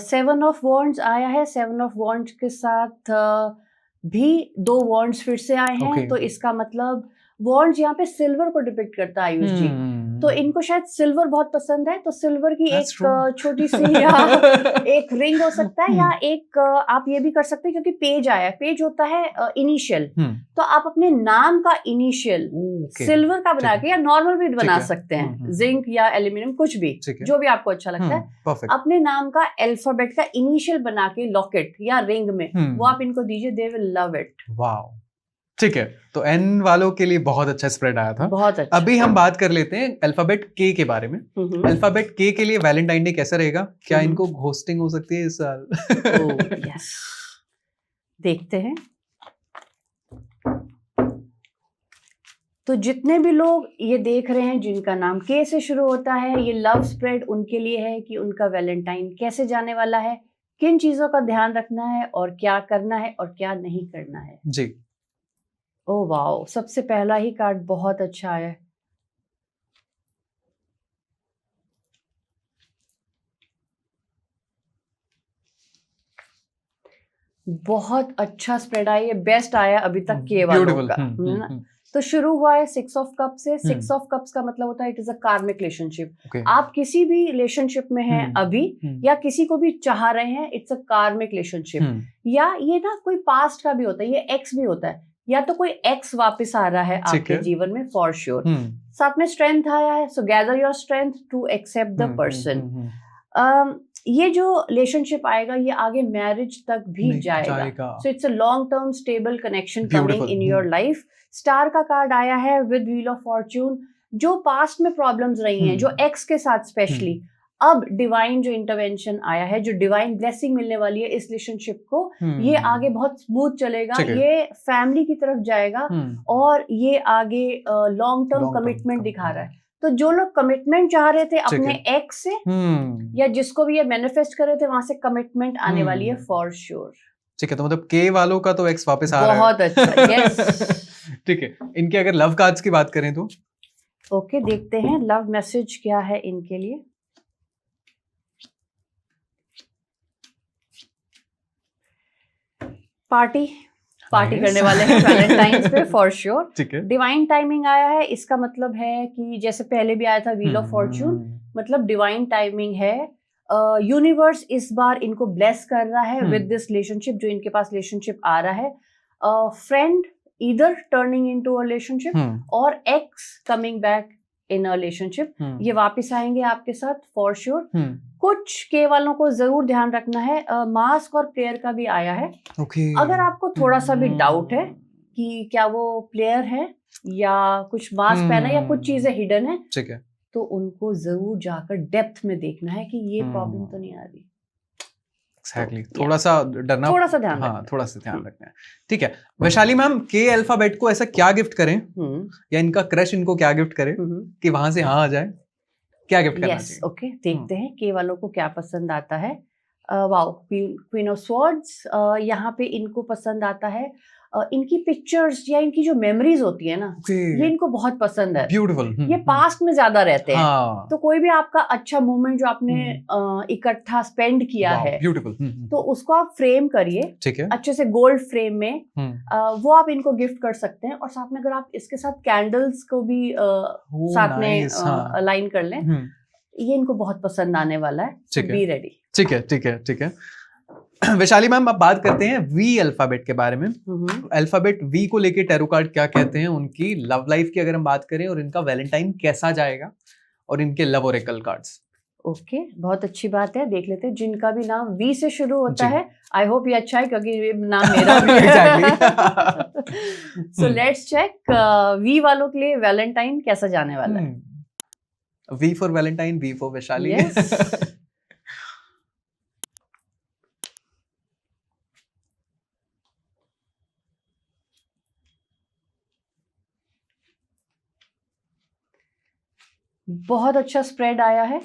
7 ऑफ वॉन्ड्स आया है। 7 ऑफ वॉन्ड्स के साथ भी 2 वॉन्ड्स फिर से आए हैं। तो इसका मतलब वॉन्ड्स यहाँ पे सिल्वर को डिपिक्ट करता है आयुष जी। तो इनको शायद सिल्वर बहुत पसंद है, तो सिल्वर की एक छोटी सी या एक रिंग हो सकता है, या एक आप ये भी कर सकते हैं क्योंकि पेज आया, पेज होता है इनिशियल, तो आप अपने नाम का इनिशियल सिल्वर का बना के या नॉर्मल भी बना सकते हैं, जिंक या एल्यूमिनियम कुछ भी, जो भी आपको अच्छा लगता है। अपने नाम का अल्फाबेट का इनिशियल बना के लॉकेट या रिंग में वो आप इनको दीजिए, they will love it. Wow, ठीक है। तो एन वालों के लिए बहुत अच्छा स्प्रेड आया था, बहुत अच्छा। अभी हम बात कर लेते हैं अल्फाबेट के के बारे में। अल्फाबेट के के लिए वैलेंटाइन डे कैसा रहेगा? क्या इनको घोस्टिंग हो सकती है इस साल? यस, देखते हैं। तो जितने भी लोग ये देख रहे हैं जिनका नाम के से शुरू होता है, ये लव स्प्रेड उनके लिए है कि उनका वैलेंटाइन कैसे जाने वाला है, किन चीजों का ध्यान रखना है और क्या करना है और क्या नहीं करना है जी। ओह वाओ, सबसे पहला ही कार्ड बहुत अच्छा आया है। बहुत अच्छा स्प्रेड आया, ये बेस्ट आया अभी तक के वालों का। तो शुरू हुआ है 6 ऑफ कप से। 6 ऑफ कप्स का मतलब होता है इट इज अ कार्मिक रिलेशनशिप। आप किसी भी रिलेशनशिप में हैं अभी या किसी को भी चाह रहे हैं, इट्स अ कार्मिक रिलेशनशिप। या ये ना कोई पास्ट का भी होता है, ये एक्स भी होता है, या तो कोई एक्स वापस आ रहा है आपके जीवन में फॉर श्योर। साथ में स्ट्रेंथ आया है, so gather your strength to accept the person. ये जो रिलेशनशिप आएगा ये आगे मैरिज तक भी जाएगा। सो it's a long term stable connection coming in your life. Star का कार्ड आया है विद व्हील ऑफ फॉर्च्यून। जो पास्ट में प्रॉब्लम्स रही हैं, जो एक्स के साथ स्पेशली, अब डिवाइन जो इंटरवेंशन आया है, जो डिवाइन ब्लेसिंग मिलने वाली है इस रिलेशनशिप को, ये आगे बहुत स्मूथ चलेगा, ये फैमिली की तरफ जाएगा और ये आगे लॉन्ग टर्म कमिटमेंट दिखा रहा है। तो जो लोग कमिटमेंट चाह रहे थे अपने एक्स से या जिसको भी ये मैनिफेस्ट कर रहे थे, वहां से कमिटमेंट आने वाली है फॉर श्योर। ठीक है, तो मतलब के वालों का तो एक्स वापस आ रहा है। बहुत अच्छा, यस। ठीक है, इनके अगर लव कार्ड्स की बात करें तो ओके, देखते हैं लव मैसेज क्या है इनके लिए। पार्टी करने वाले हैं वैलेंटाइन्स पे फॉर श्योर। डिवाइन टाइमिंग आया है, इसका मतलब है कि जैसे पहले भी आया था व्हील ऑफ फॉर्च्यून, मतलब डिवाइन टाइमिंग है। यूनिवर्स इस बार इनको ब्लेस कर रहा है विद दिस रिलेशनशिप, जो इनके पास रिलेशनशिप आ रहा है। Friend either turning into a relationship और ex coming back in a relationship, ये वापस आएंगे आपके साथ फॉर श्योर। कुछ के वालों को जरूर ध्यान रखना है, मास्क और प्लेयर का भी आया है। अगर आपको थोड़ा सा भी डाउट है कि क्या वो प्लेयर है या कुछ मास्क पहना या कुछ चीजें हिडन है, तो उनको जरूर जाकर डेप्थ में देखना है कि ये प्रॉब्लम तो नहीं आ रही। Exactly. थोड़ा सा डरना, थोड़ा सा ध्यान, हाँ थोड़ा सा ध्यान रखना है। ठीक है वैशाली मैम, के अल्फाबेट को ऐसा क्या गिफ्ट करें या इनका क्रश इनको क्या गिफ्ट करे कि वहां से हाँ आ जाए? क्या गिफ्ट करना चाहिए? ओके, देखते हैं के वालों को क्या पसंद आता है। वाओ, क्वीन ऑफ स्वॉर्ड्स, यहाँ पे इनको पसंद आता है इनकी पिक्चर्स या इनकी जो मेमोरीज होती है ना, ये इनको बहुत पसंद है। ब्यूटीफुल। ये पास्ट में ज्यादा रहते हैं। तो कोई भी आपका अच्छा मोमेंट जो आपने इकट्ठा स्पेंड किया है, ब्यूटीफुल, तो उसको आप फ्रेम करिए, ठीक है, अच्छे से गोल्ड फ्रेम में, वो आप इनको गिफ्ट कर सकते हैं। और साथ में अगर आप इसके साथ कैंडल्स को भी साथ में अलाइन कर लें, ये इनको बहुत पसंद आने वाला है। Be ready. ठीक है ठीक है ठीक है। वैशाली मैम, अब बात करते हैं वी अल्फाबेट के बारे में। अल्फाबेट वी को लेके टैरो कार्ड क्या कहते हैं, उनकी लव लाइफ की अगर हम बात करें और इनका वैलेंटाइन कैसा जाएगा और इनके लव ओरेकल कार्ड्स। ओके, बहुत अच्छी बात है। देख लेते हैं जिनका भी नाम वी से शुरू होता जी। है। आई होप ये अच्छा है क्योंकि ये नाम मेरा भी है। Exactly. So let's check V वालों के लिए वैलेंटाइन कैसा जाने वाला है। V for Valentine, V for Vaishali. Yes. बहुत अच्छा स्प्रेड आया है।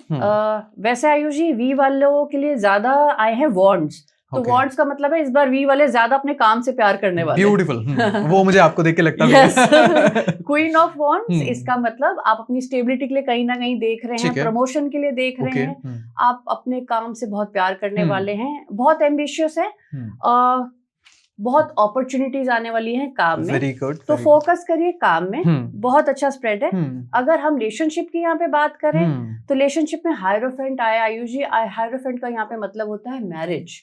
वैसे आयुष जी वी वालों के लिए ज्यादा आए हैं वॉन्ड्स। तो वॉन्ड्स का मतलब है इस बार वी वाले ज्यादा अपने काम से प्यार करने वाले। ब्यूटीफुल। वो मुझे आपको देख के लगता है। क्वीन ऑफ वॉन्ड्स, इसका मतलब आप अपनी स्टेबिलिटी के लिए कहीं ना कहीं देख रहे हैं, प्रमोशन के लिए देख रहे हैं, आप अपने काम से बहुत प्यार करने वाले हैं, बहुत एम्बिशियस है, बहुत अपॉर्चुनिटीज आने वाली हैं काम में। Very good. तो फोकस करिए काम में। बहुत अच्छा स्प्रेड है। अगर हम रिलेशनशिप की यहाँ पे बात करें तो रिलेशनशिप में हायरोफेंट आया आयुष जी। हायरोफेंट का यहाँ पे मतलब होता है मैरिज।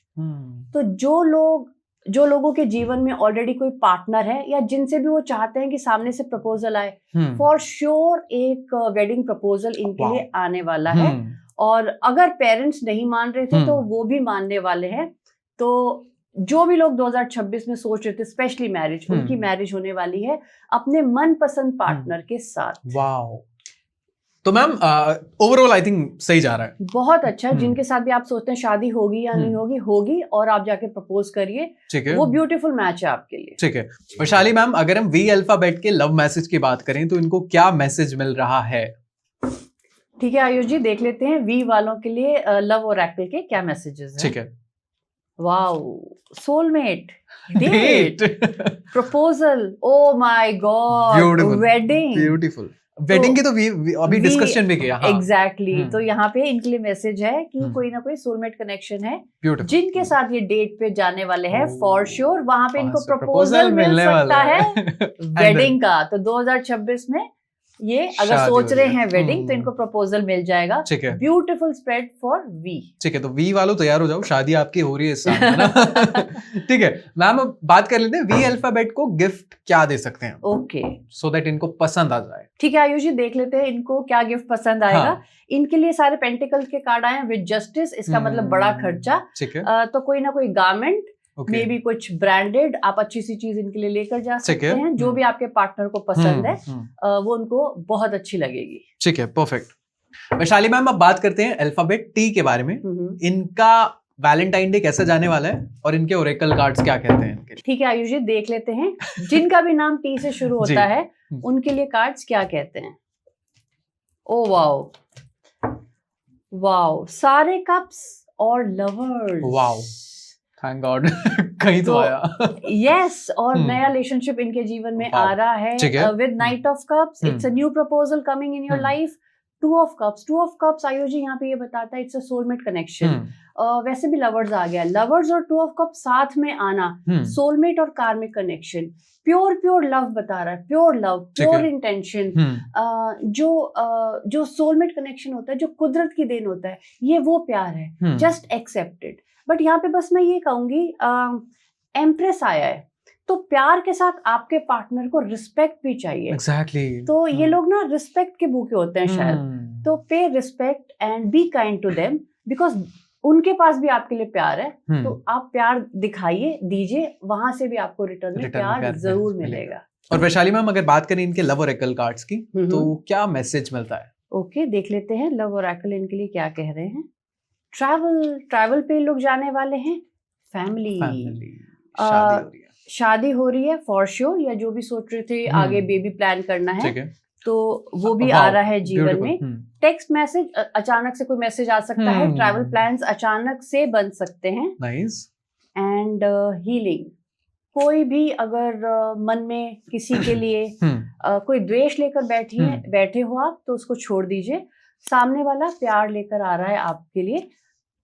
तो जो लोगों के जीवन में ऑलरेडी कोई पार्टनर है या जिनसे भी वो चाहते हैं कि सामने से प्रपोजल आए, फॉर श्योर एक वेडिंग प्रपोजल इनके लिए आने वाला है। और अगर पेरेंट्स नहीं मान रहे थे तो वो भी मानने वाले हैं। तो जो भी लोग 2026 में सोच रहे थे स्पेशली मैरिज, उनकी मैरिज होने वाली है अपने मनपसंद पार्टनर के साथ। वाओ। तो मैम ओवरऑल आई थिंक सही जा रहा है। बहुत अच्छा। जिनके साथ भी आप सोचते हैं शादी होगी या नहीं होगी, होगी, और आप जाके प्रपोज करिए। ठीक है, वो ब्यूटीफुल मैच है आपके लिए। ठीक है। वैशाली मैम, अगर हम वी अल्फाबेट के लव मैसेज की बात करें तो इनको क्या मैसेज मिल रहा है? ठीक है आयुष जी, देख लेते हैं वी वालों के लिए लव ओरेकल के क्या मैसेजेस हैं। ठीक है। Wow, soulmate, date, proposal, oh my God, wedding. Beautiful. Wedding की तो अभी डिस्कशन भी किया। एग्जैक्टली। तो यहाँ पे इनके लिए मैसेज है कि कोई ना कोई सोलमेट कनेक्शन है जिनके साथ ये डेट पे जाने वाले हैं। फॉर श्योर वहां पे इनको प्रपोजल मिल सकता है वेडिंग का। तो 2026 में ये अगर सोच रहे हैं वेडिंग तो इनको प्रपोजल मिल जाएगा। ठीक है। Beautiful spread for V. ठीक है, तो वी वालों तैयार हो जाओ, शादी आपकी हो रही है इस साल, है ना? ठीक है मैम, अब बात कर लेते हैं वी अल्फाबेट को गिफ्ट क्या दे सकते हैं। ओके, सो दैट इनको पसंद आ जाए। ठीक है आयुष जी, देख लेते हैं इनको क्या गिफ्ट पसंद आएगा। हाँ। इनके लिए सारे पेंटिकल्स के कार्ड आए हैं विद जस्टिस। इसका मतलब बड़ा खर्चा। ठीक है। तो कोई ना कोई गारमेंट, मे बी कुछ ब्रांडेड, आप अच्छी सी चीज इनके लिए लेकर जा सकते हैं। जो भी आपके पार्टनर को पसंद है वो उनको बहुत अच्छी लगेगी। ठीक है, परफेक्ट। वैशाली मैम, अब बात करते हैं अल्फाबेट टी के बारे में। इनका वैलेंटाइन डे कैसा जाने वाला है और इनके ओरेकल कार्ड्स क्या कहते हैं इनके? ठीक है आयुष जी, देख लेते हैं जिनका भी नाम टी से शुरू होता है उनके लिए कार्ड्स क्या कहते हैं। ओ वाओ, वाओ, सारे कप्स और लवर्स। Wow, thank God. कहीं तो आया। यस, और नया रिलेशनशिप इनके जीवन में आ रहा है with knight of cups. It's a new proposal coming in your life. Two of cups Ayush ji यहाँ पे ये बताता है इट्स अ सोलमेट कनेक्शन। वैसे भी लवर्स आ गया, लवर्स और टू ऑफ कप्स साथ में आना, सोलमेट और कार्मिक कनेक्शन, प्योर लव बता रहा है, प्योर लव, प्योर इंटेंशन। जो सोलमेट कनेक्शन होता है, जो कुदरत की देन होता है, ये वो प्यार है, जस्ट एक्सेप्टेड। बट यहाँ पे बस मैं ये कहूंगी, एम्प्रेस आया है तो प्यार के साथ आपके पार्टनर को रिस्पेक्ट भी चाहिए। Exactly. तो ये लोग ना रिस्पेक्ट के भूखे होते हैं शायद। तो pay respect and be kind to them, because उनके पास भी आपके लिए प्यार है। तो आप प्यार दिखाइए, दीजिए, वहां से भी आपको रिटर्न में प्यार जरूर मिलेगा। और वैशाली मैम, अगर बात करें इनके लव ओरेकल कार्ड्स की तो क्या मैसेज मिलता है? ओके, देख लेते हैं लव ओरेकल इनके लिए क्या कह रहे हैं। ट्रैवल पे लोग जाने वाले हैं। फैमिली, शादी हो रही है फॉर श्योर, या जो भी सोच रहे थे आगे बेबी प्लान करना है तो वो भी आ रहा है जीवन में। टेक्स्ट मैसेज, अचानक से कोई मैसेज आ सकता है। ट्रैवल प्लान्स अचानक से बन सकते हैं। नाइस। एंड हीलिंग, कोई भी अगर मन में किसी के लिए कोई द्वेष लेकर बैठे हो आप, तो उसको छोड़ दीजिए। सामने वाला प्यार लेकर आ रहा है आपके लिए।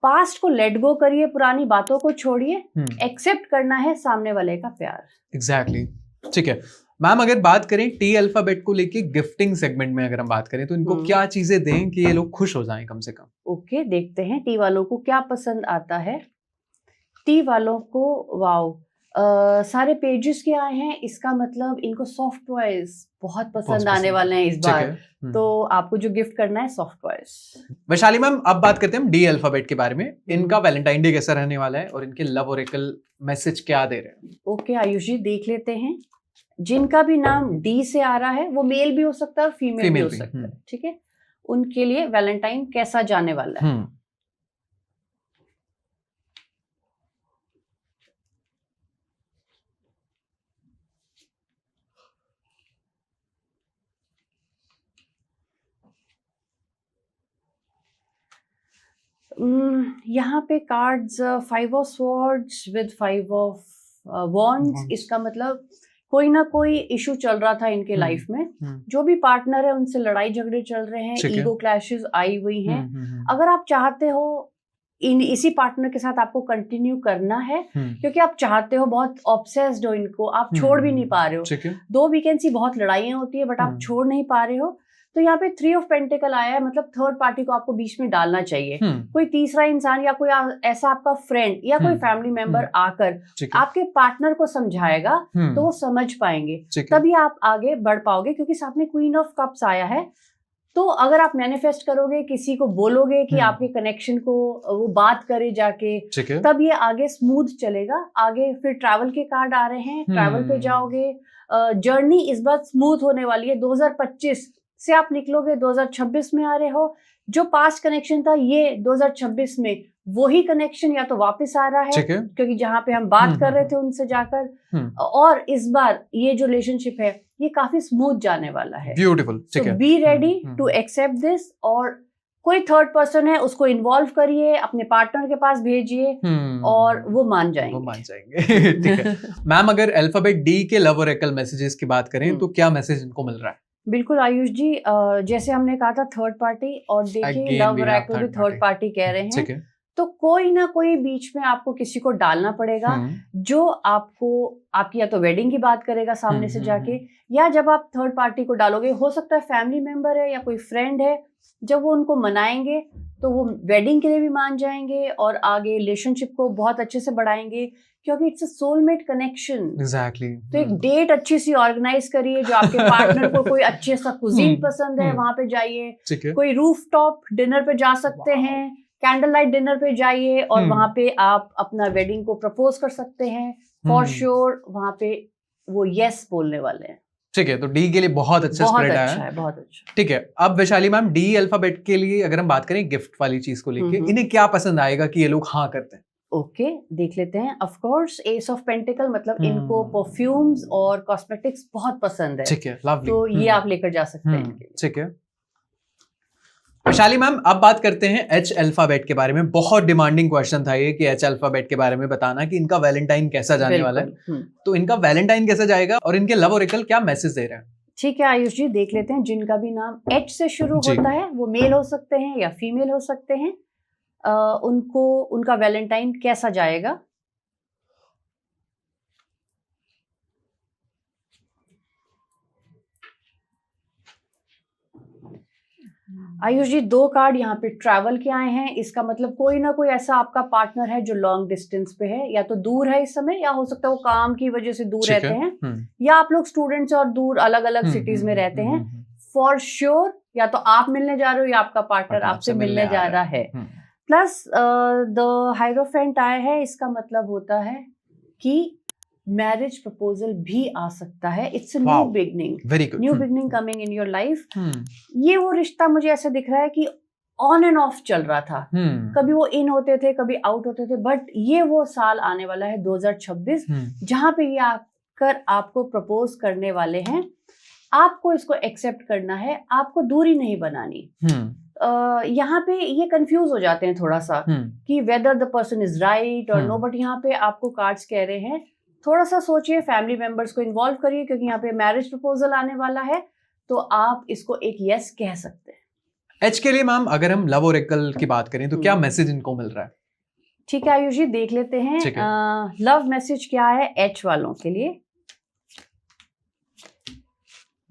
पास्ट को लेट गो करिए, पुरानी बातों को छोड़िए, एक्सेप्ट करना है सामने वाले का प्यार। एग्जैक्टली। ठीक है मैम, अगर बात करें टी अल्फाबेट को लेके गिफ्टिंग सेगमेंट में अगर हम बात करें तो इनको क्या चीजें दें कि ये लोग खुश हो जाएं कम से कम? ओके, देखते हैं टी वालों को क्या पसंद आता है। टी वालों को वाओ, सारे पेजेस के आए हैं, इसका मतलब इनको सॉफ्ट टॉयज बहुत पसंद आने वाले हैं इस बार। तो आपको जो गिफ्ट करना है सॉफ्ट टॉयज। वैशाली मैम, अब बात करते हैं हम डी अल्फाबेट के बारे में। इनका वैलेंटाइन डे कैसा रहने वाला है और इनके लव ओरेकल मैसेज क्या दे रहे हैं? ओके आयुष जी, देख लेते हैं। जिनका भी नाम डी से आ रहा है वो मेल भी हो सकता है और फीमेल भी हो सकता है, ठीक है। उनके लिए वैलेंटाइन कैसा जाने वाला है? यहाँ पे cards 5 of swords with 5 of wands. इसका मतलब कोई ना कोई इशू चल रहा था इनके लाइफ में। जो भी पार्टनर है उनसे लड़ाई झगड़े चल रहे हैं, ईगो क्लैशेस आई हुई हैं। अगर आप चाहते हो इसी पार्टनर के साथ आपको कंटिन्यू करना है, क्योंकि आप चाहते हो, बहुत ऑब्सेस्ड हो इनको, आप छोड़ भी नहीं पा रहे हो। दो वीकेंसी बहुत लड़ाइयाँ होती है बट आप छोड़ नहीं पा रहे हो। तो यहाँ पे 3 ऑफ पेंटिकल आया है, मतलब थर्ड पार्टी को आपको बीच में डालना चाहिए। कोई तीसरा इंसान या कोई ऐसा आपका फ्रेंड या कोई फैमिली मेंबर आकर आपके पार्टनर को समझाएगा तो वो समझ पाएंगे, तभी आप आगे बढ़ पाओगे। क्योंकि साथ में क्वीन ऑफ कप्स आया है, तो अगर आप मैनिफेस्ट करोगे, किसी को बोलोगे कि आपके कनेक्शन को वो बात करे जाके, तब ये आगे स्मूथ चलेगा। आगे फिर ट्रैवल के कार्ड आ रहे हैं, ट्रैवल पे जाओगे। जर्नी इस बार स्मूथ होने वाली है। 2025 से आप निकलोगे, 2026 में आ रहे हो। जो पास्ट कनेक्शन था ये 2026 में वही कनेक्शन या तो वापस आ रहा है, क्योंकि जहां पे हम बात कर रहे थे उनसे जाकर। और इस बार ये जो रिलेशनशिप है ये काफी स्मूथ जाने वाला है। Beautiful. So be ready to accept this. और कोई थर्ड पर्सन है उसको इन्वॉल्व करिए, अपने पार्टनर के पास भेजिए और वो मान जाएंगे। ठीक है मैम, अगर अल्फाबेट डी के लव ओरेकल मैसेजेस की बात करें तो क्या मैसेज इनको मिल रहा है? बिल्कुल आयुष जी, जैसे हमने कहा था थर्ड पार्टी, और देखिए लव ओरेकल भी थर्ड पार्टी कह रहे हैं। तो कोई ना कोई बीच में आपको किसी को डालना पड़ेगा जो आपको आपकी या तो वेडिंग की बात करेगा सामने से जाके, या जब आप थर्ड पार्टी को डालोगे, हो सकता है फैमिली मेंबर है या कोई फ्रेंड है, जब वो उनको मनाएंगे तो वो वेडिंग के लिए भी मान जाएंगे और आगे रिलेशनशिप को बहुत अच्छे से बढ़ाएंगे, क्योंकि it's a soulmate connection. Exactly. तो एक डेट अच्छी सी ऑर्गेनाइज करिए, जो आपके पार्टनर को कोई अच्छे सा कुजीन पसंद है वहां पे जाइए। कोई रूफटॉप डिनर पे जा सकते हैं, कैंडल लाइट डिनर पे जाइए और वहां पे आप अपना वेडिंग को प्रपोज कर सकते हैं। फॉर श्योर वहां पे वो यस बोलने वाले हैं। ठीक है, तो डी के लिए बहुत अच्छा स्प्रेड है। बहुत अच्छा। ठीक है, अब वैशाली मैम, डी अल्फाबेट के लिए अगर हम बात करें गिफ्ट वाली चीज को लेके, इन्हें क्या पसंद आएगा कि ये लोग हाँ करते हैं? ओके, देख लेते हैं। Of course S of pentacle, मतलब इनको परफ्यूम्स और कॉस्मेटिक्स बहुत पसंद है। ठीक है, लवली। तो ये आप लेकर जा सकते हैं। ठीक है वैशाली मैम, अब बात करते हैं एच अल्फाबेट के बारे में। बहुत डिमांडिंग क्वेश्चन था ये कि एच अल्फाबेट के बारे में बताना कि इनका वैलेंटाइन कैसा जाने वाला है। तो इनका वैलेंटाइन कैसा जाएगा और इनके लव ओरेकल क्या मैसेज दे रहे हैं? ठीक है आयुष जी, देख लेते हैं। जिनका भी नाम एच से शुरू होता है वो मेल हो सकते हैं या फीमेल हो सकते हैं। उनको उनका वैलेंटाइन कैसा जाएगा? आयुष जी, 2 कार्ड यहाँ पे ट्रैवल के आए हैं। इसका मतलब कोई ना कोई ऐसा आपका पार्टनर है जो लॉन्ग डिस्टेंस पे है, या तो दूर है इस समय, या हो सकता है वो काम की वजह से दूर रहते हैं, या आप लोग स्टूडेंट्स और दूर अलग अलग सिटीज में रहते हैं। फॉर श्योर या तो आप मिलने जा रहे हो या आपका पार्टनर आपसे मिलने जा रहा है। प्लस द हायरोफेंट आया है, इसका मतलब होता है कि मैरिज प्रपोजल भी आ सकता है। It's a new beginning, new beginning coming in your life. ये वो रिश्ता मुझे ऐसा दिख रहा है कि ऑन एंड ऑफ चल रहा था। कभी वो इन होते थे, कभी आउट होते थे, बट ये वो साल आने वाला है 2026 जहां पे ये आकर आपको प्रपोज करने वाले हैं। आपको इसको एक्सेप्ट करना है, आपको दूरी नहीं बनानी। यहाँ पे ये कंफ्यूज हो जाते हैं थोड़ा सा कि whether the person is right और नो, बट यहाँ पे आपको कार्ड्स कह रहे हैं थोड़ा सा सोचिए, फैमिली मेंबर्स को इन्वॉल्व करिए, क्योंकि यहाँ पे मैरिज प्रपोजल आने वाला है, तो आप इसको एक यस कह सकते हैं। एच के लिए मैम, अगर हम लव ओरेकल की बात करें तो क्या मैसेज इनको मिल रहा है? ठीक है आयुष जी, देख लेते हैं लव मैसेज क्या है एच वालों के लिए।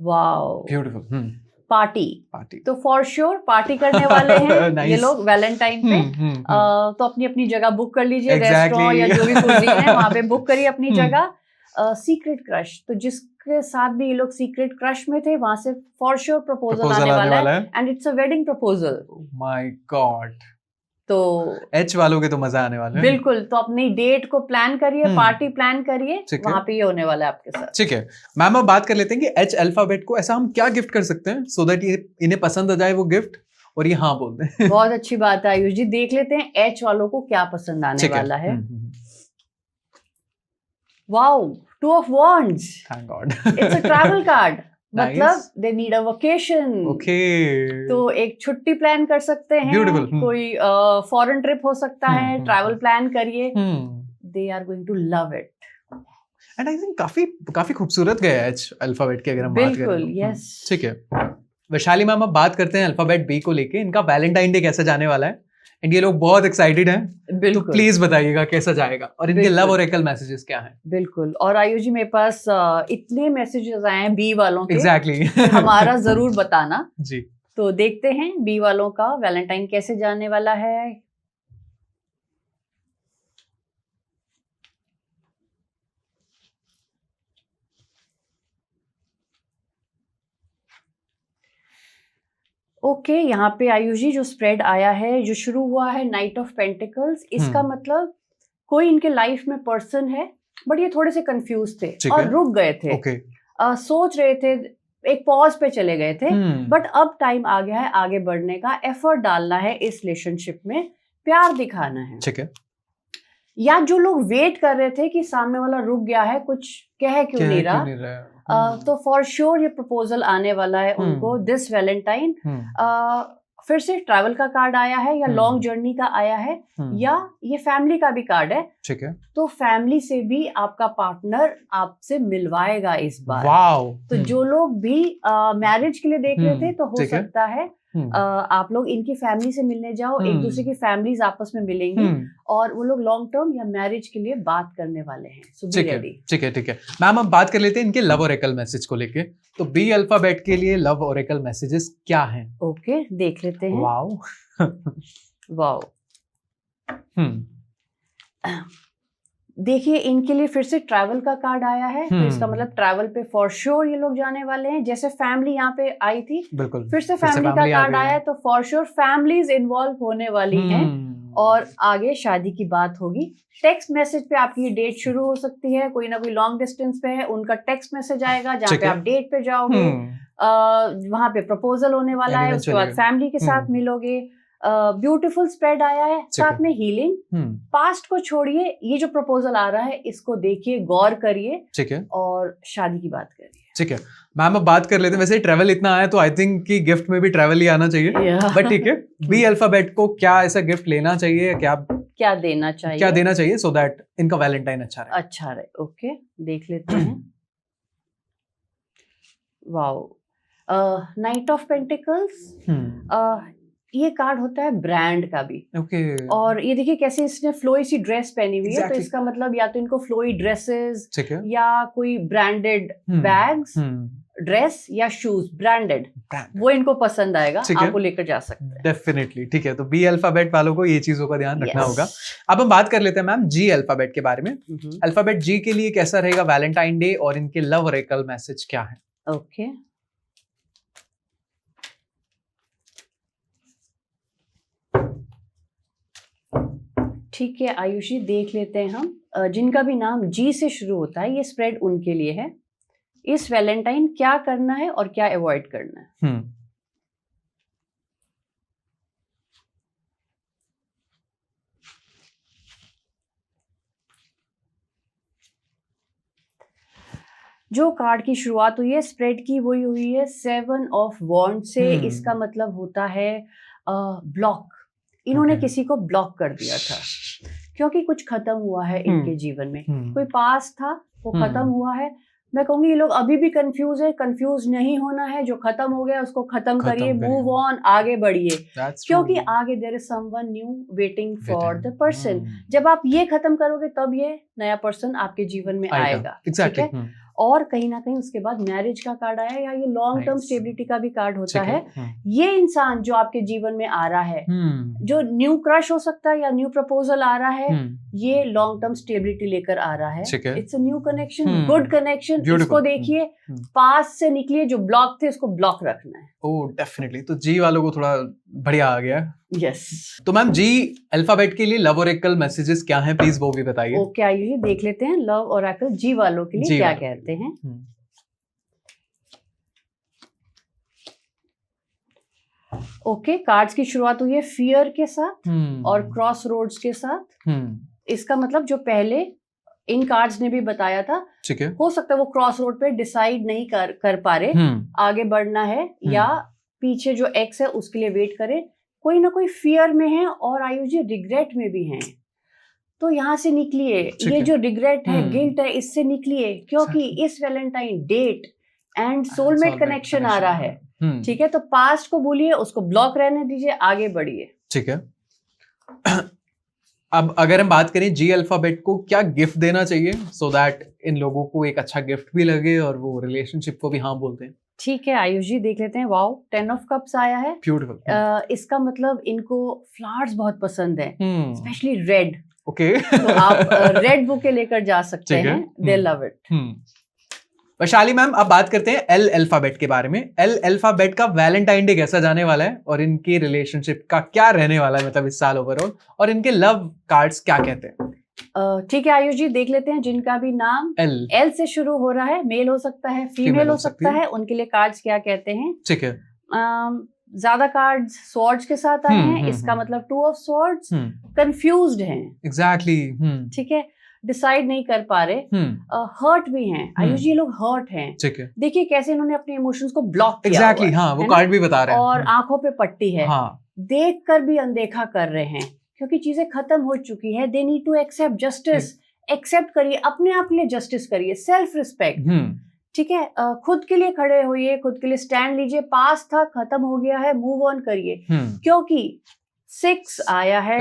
Wow, beautiful. पार्टी तो फॉर श्योर पार्टी करने वाले हैं ये लोग वैलेंटाइन पे। तो अपनी अपनी जगह बुक कर लीजिए, रेस्टोरेंट या जो भी कुजीन है वहां पे बुक करिए अपनी जगह। सीक्रेट क्रश, तो जिसके साथ भी ये लोग सीक्रेट क्रश में थे वहां से फॉर श्योर प्रपोजल आने वाला है and it's a wedding proposal. My God, तो एच वालों के तो मजा आने वाला है। बिल्कुल, तो अपनी डेट को प्लान करिए, पार्टी प्लान करिए, वहां पे ये होने वाला है आपके साथ। ठीक है मैम, अब बात कर लेते हैं कि एच अल्फाबेट को ऐसा हम क्या गिफ्ट कर सकते हैं सो दैट ये इन्हें पसंद आ जाए वो गिफ्ट और ये हाँ बोल दें। बहुत अच्छी बात है आयुष जी, देख लेते हैं एच वालों को क्या पसंद आने वाला है। Wow, 2 of Wands, thank god, it's a travel card. मतलब they need a vacation. Okay, तो एक छुट्टी प्लान कर सकते हैं। Beautiful. कोई फॉरेन ट्रिप हो सकता है, ट्रैवल प्लान करिए। They are going to love it. And I think काफी खूबसूरत गया है एच अल्फाबेट की अगर हम बात करें। बिल्कुल, यस। ठीक है वैशाली मैम, अब बात करते हैं अल्फाबेट बी को लेके। इनका वैलेंटाइन डे कैसा जाने वाला है एंड ये लोग बहुत एक्साइटेड हैं, तो प्लीज बताइएगा कैसा जाएगा और इनके लव ओरेकल मैसेजेस क्या हैं। बिल्कुल, और आयुष जी मेरे पास इतने मैसेजेस आए हैं बी वालों के। एग्जैक्टली हमारा जरूर बताना जी। तो देखते हैं बी वालों का वैलेंटाइन कैसे जाने वाला है। ओके, यहाँ पे आयुष जी जो स्प्रेड आया है, जो शुरू हुआ है नाइट ऑफ पेंटिकल्स, इसका मतलब कोई इनके लाइफ में पर्सन है बट ये थोड़े से कंफ्यूज थे और रुक गए थे। सोच रहे थे, एक पॉज पे चले गए थे, बट अब टाइम आ गया है आगे बढ़ने का, एफर्ट डालना है इस रिलेशनशिप में, प्यार दिखाना है। ठीक है, या जो लोग वेट कर रहे थे कि सामने वाला रुक गया है, कुछ कह क्यों नहीं रहा, तो फॉर श्योर ये प्रपोजल आने वाला है उनको दिस वैलेंटाइन। फिर से ट्रैवल का कार्ड आया है या लॉन्ग जर्नी का आया है या ये फैमिली का भी कार्ड है। ठीक है, तो फैमिली से भी आपका पार्टनर आपसे मिलवाएगा इस बार। वाओ। तो जो लोग भी मैरिज के लिए देख रहे थे तो हो सकता है आप लोग इनकी फैमिली से मिलने जाओ, एक दूसरे की फैमिलीज आपस में मिलेंगी और वो लोग लॉन्ग टर्म या मैरिज के लिए बात करने वाले हैं। सो बी रेडी। ठीक है मैम, अब बात कर लेते हैं इनके लव ओरेकल मैसेज को लेके। तो बी अल्फाबेट के लिए लव ओरेकल मैसेजेस क्या हैं? ओके, देख लेते हैं। Wow wow. देखिए इनके लिए फिर से ट्रैवल का कार्ड आया है, तो इसका मतलब ट्रैवल पे फॉर श्योर ये लोग जाने वाले हैं। जैसे फैमिली यहाँ पे आई थी, बिल्कुल फिर से फैमिली का कार्ड आया है, तो फॉर श्योर फैमिलीज इन्वॉल्व होने वाली हैं और आगे शादी की बात होगी। टेक्स्ट मैसेज पे आपकी डेट शुरू हो सकती है, कोई ना कोई लॉन्ग डिस्टेंस पे है, उनका टेक्स्ट मैसेज आएगा जहाँ पे आप डेट पे जाओगे, वहां पे प्रपोजल होने वाला है, उसके बाद फैमिली के साथ मिलोगे। ब्यूटीफुल स्प्रेड आया है, साथ में हीलिंग। पास्ट को छोड़िए, ये जो प्रपोजल आ रहा है इसको देखिए, गौर करिए, ठीक है, और शादी की बात करिए। ठीक है मैम, अब बात कर लेते हैं। वैसे ट्रैवल इतना आया तो आई थिंक कि गिफ्ट में भी ट्रैवल ही आना चाहिए, बट ठीक है, बी अल्फाबेट को क्या ऐसा गिफ्ट लेना चाहिए, क्या देना चाहिए सो दैट इनका वैलेंटाइन अच्छा रहे। ओके, देख लेते हैं। वाओ, नाइट ऑफ पेंटिकल्स, ये कार्ड होता है ब्रांड का भी। और ये देखिए कैसे इसने फ्लोई सी ड्रेस पहनी हुई है, तो इसका मतलब या तो इनको फ्लोई ड्रेसेस या कोई ब्रांडेड बैग्स, ड्रेस या शूज ब्रांडेड, वो इनको पसंद आएगा, आपको लेकर जा सकते हैं डेफिनेटली। ठीक है, तो बी अल्फाबेट वालों को ये चीजों का ध्यान रखना होगा। अब हम बात कर लेते हैं मैम जी अल्फाबेट के बारे में। अल्फाबेट जी के लिए कैसा रहेगा वैलेंटाइन डे और इनके लव ओरेकल मैसेज क्या है? ओके, ठीक है आयुषी, देख लेते हैं हम। जिनका भी नाम जी से शुरू होता है, ये स्प्रेड उनके लिए है। इस वैलेंटाइन क्या करना है और क्या अवॉइड करना है? जो कार्ड की शुरुआत हुई है स्प्रेड की, वही हुई है 7 ऑफ वॉन्ड से। इसका मतलब होता है ब्लॉक। इन्होंने किसी को ब्लॉक कर दिया था क्योंकि कुछ खत्म हुआ है इनके जीवन में। कोई पास था, वो खत्म हुआ है। मैं कहूंगी ये लोग अभी भी कंफ्यूज है। कंफ्यूज नहीं होना है, जो खत्म हो गया उसको खत्म करिए, मूव ऑन, आगे बढ़िए, क्योंकि आगे there is someone new waiting for the person. जब आप ये खत्म करोगे तब ये नया पर्सन आपके जीवन में आएगा। ठीक है, और कहीं ना कहीं उसके बाद मैरिज का कार्ड आया, या ये लॉन्ग टर्म स्टेबिलिटी का भी कार्ड होता है। ये इंसान जो आपके जीवन में आ रहा है, जो न्यू क्रश हो सकता है या न्यू प्रपोजल आ रहा है, ये लॉन्ग टर्म स्टेबिलिटी लेकर आ रहा है। It's a new connection, good connection. इसको देखिए, पास्ट से निकलिए, जो ब्लॉक थे उसको ब्लॉक रखना है। Oh definitely. तो जी वालों को थोड़ा बढ़िया आ गया। यस। तो मैम जी अल्फाबेट के लिए लव ओरेकल मैसेजेस क्या हैं, प्लीज वो भी बताइए। ओके आइए देख लेते हैं लव ओरेकल जी वालों के लिए क्या कहते हैं। ओके, कार्ड्स की शुरुआत हुई है फियर के साथ और क्रॉस रोड्स के साथ। इसका मतलब जो पहले इन कार्ड्स ने भी बताया था, ठीक है, हो सकता है वो क्रॉस रोड पे डिसाइड नहीं कर पा रहे आगे बढ़ना है या पीछे जो एक्स है उसके लिए वेट करे, कोई ना कोई फियर में है और आयुष जी रिग्रेट में भी हैं। तो यहाँ से निकलिए, ये जो रिग्रेट है, गिल्ट है, इससे निकलिए, क्योंकि इस Valentine date and soulmate connection आ रहा है। ठीक है, तो पास्ट को भूलिए, उसको ब्लॉक रहने दीजिए, आगे बढ़िए। ठीक है। अब अगर हम बात करें जी अल्फाबेट को क्या गिफ्ट देना चाहिए सो दैट इन लोगों को एक अच्छा गिफ्ट भी लगे और वो रिलेशनशिप को भी हाँ बोलते हैं। ठीक है आयुष जी, देख लेते हैं। वाओ, 10 ऑफ कप्स आया है। ब्यूटीफुल। इसका मतलब इनको फ्लावर्स बहुत पसंद है, स्पेशली रेड। ओके। तो आप रेड बुके लेकर जा सकते हैं, दे लव इट। वैशाली मैम, अब बात करते हैं एल अल्फाबेट के बारे में। एल अल्फाबेट का वैलेंटाइन डे कैसा जाने वाला है और इनकी रिलेशनशिप का क्या रहने वाला है, मतलब इस साल ओवरऑल, और इनके लव कार्ड्स क्या कहते हैं। ठीक है आयुष जी, देख लेते हैं जिनका भी नाम एल से शुरू हो रहा है, मेल हो सकता है, फीमेल हो सकता है, उनके लिए कार्ड्स क्या कहते हैं। ठीक है। ज्यादा कार्ड्स स्वॉर्ड्स के साथ आए हैं, इसका मतलब 2 ऑफ स्वॉर्ड्स, कंफ्यूज्ड हैं। एग्जैक्टली। ठीक है, डिसाइड नहीं कर पा रहे, हर्ट भी हैं आयुष जी, ये लोग हर्ट हैं। ठीक है, देखिए कैसे इन्होंने अपने इमोशंस को ब्लॉक किया। एग्जैक्टली, हाँ, वो कार्ड भी बता रहे हैं। और आंखों पे पट्टी है, देख कर भी अनदेखा कर रहे हैं, क्योंकि चीजें खत्म हो चुकी है। They need to accept justice. Accept करिए, अपने आप के लिए जस्टिस करिए, सेल्फ रिस्पेक्ट। ठीक है, खुद के लिए खड़े होइए, खुद के लिए स्टैंड लीजिए। पास्ट था, खत्म हो गया है, मूव ऑन करिए, क्योंकि 6 आया है।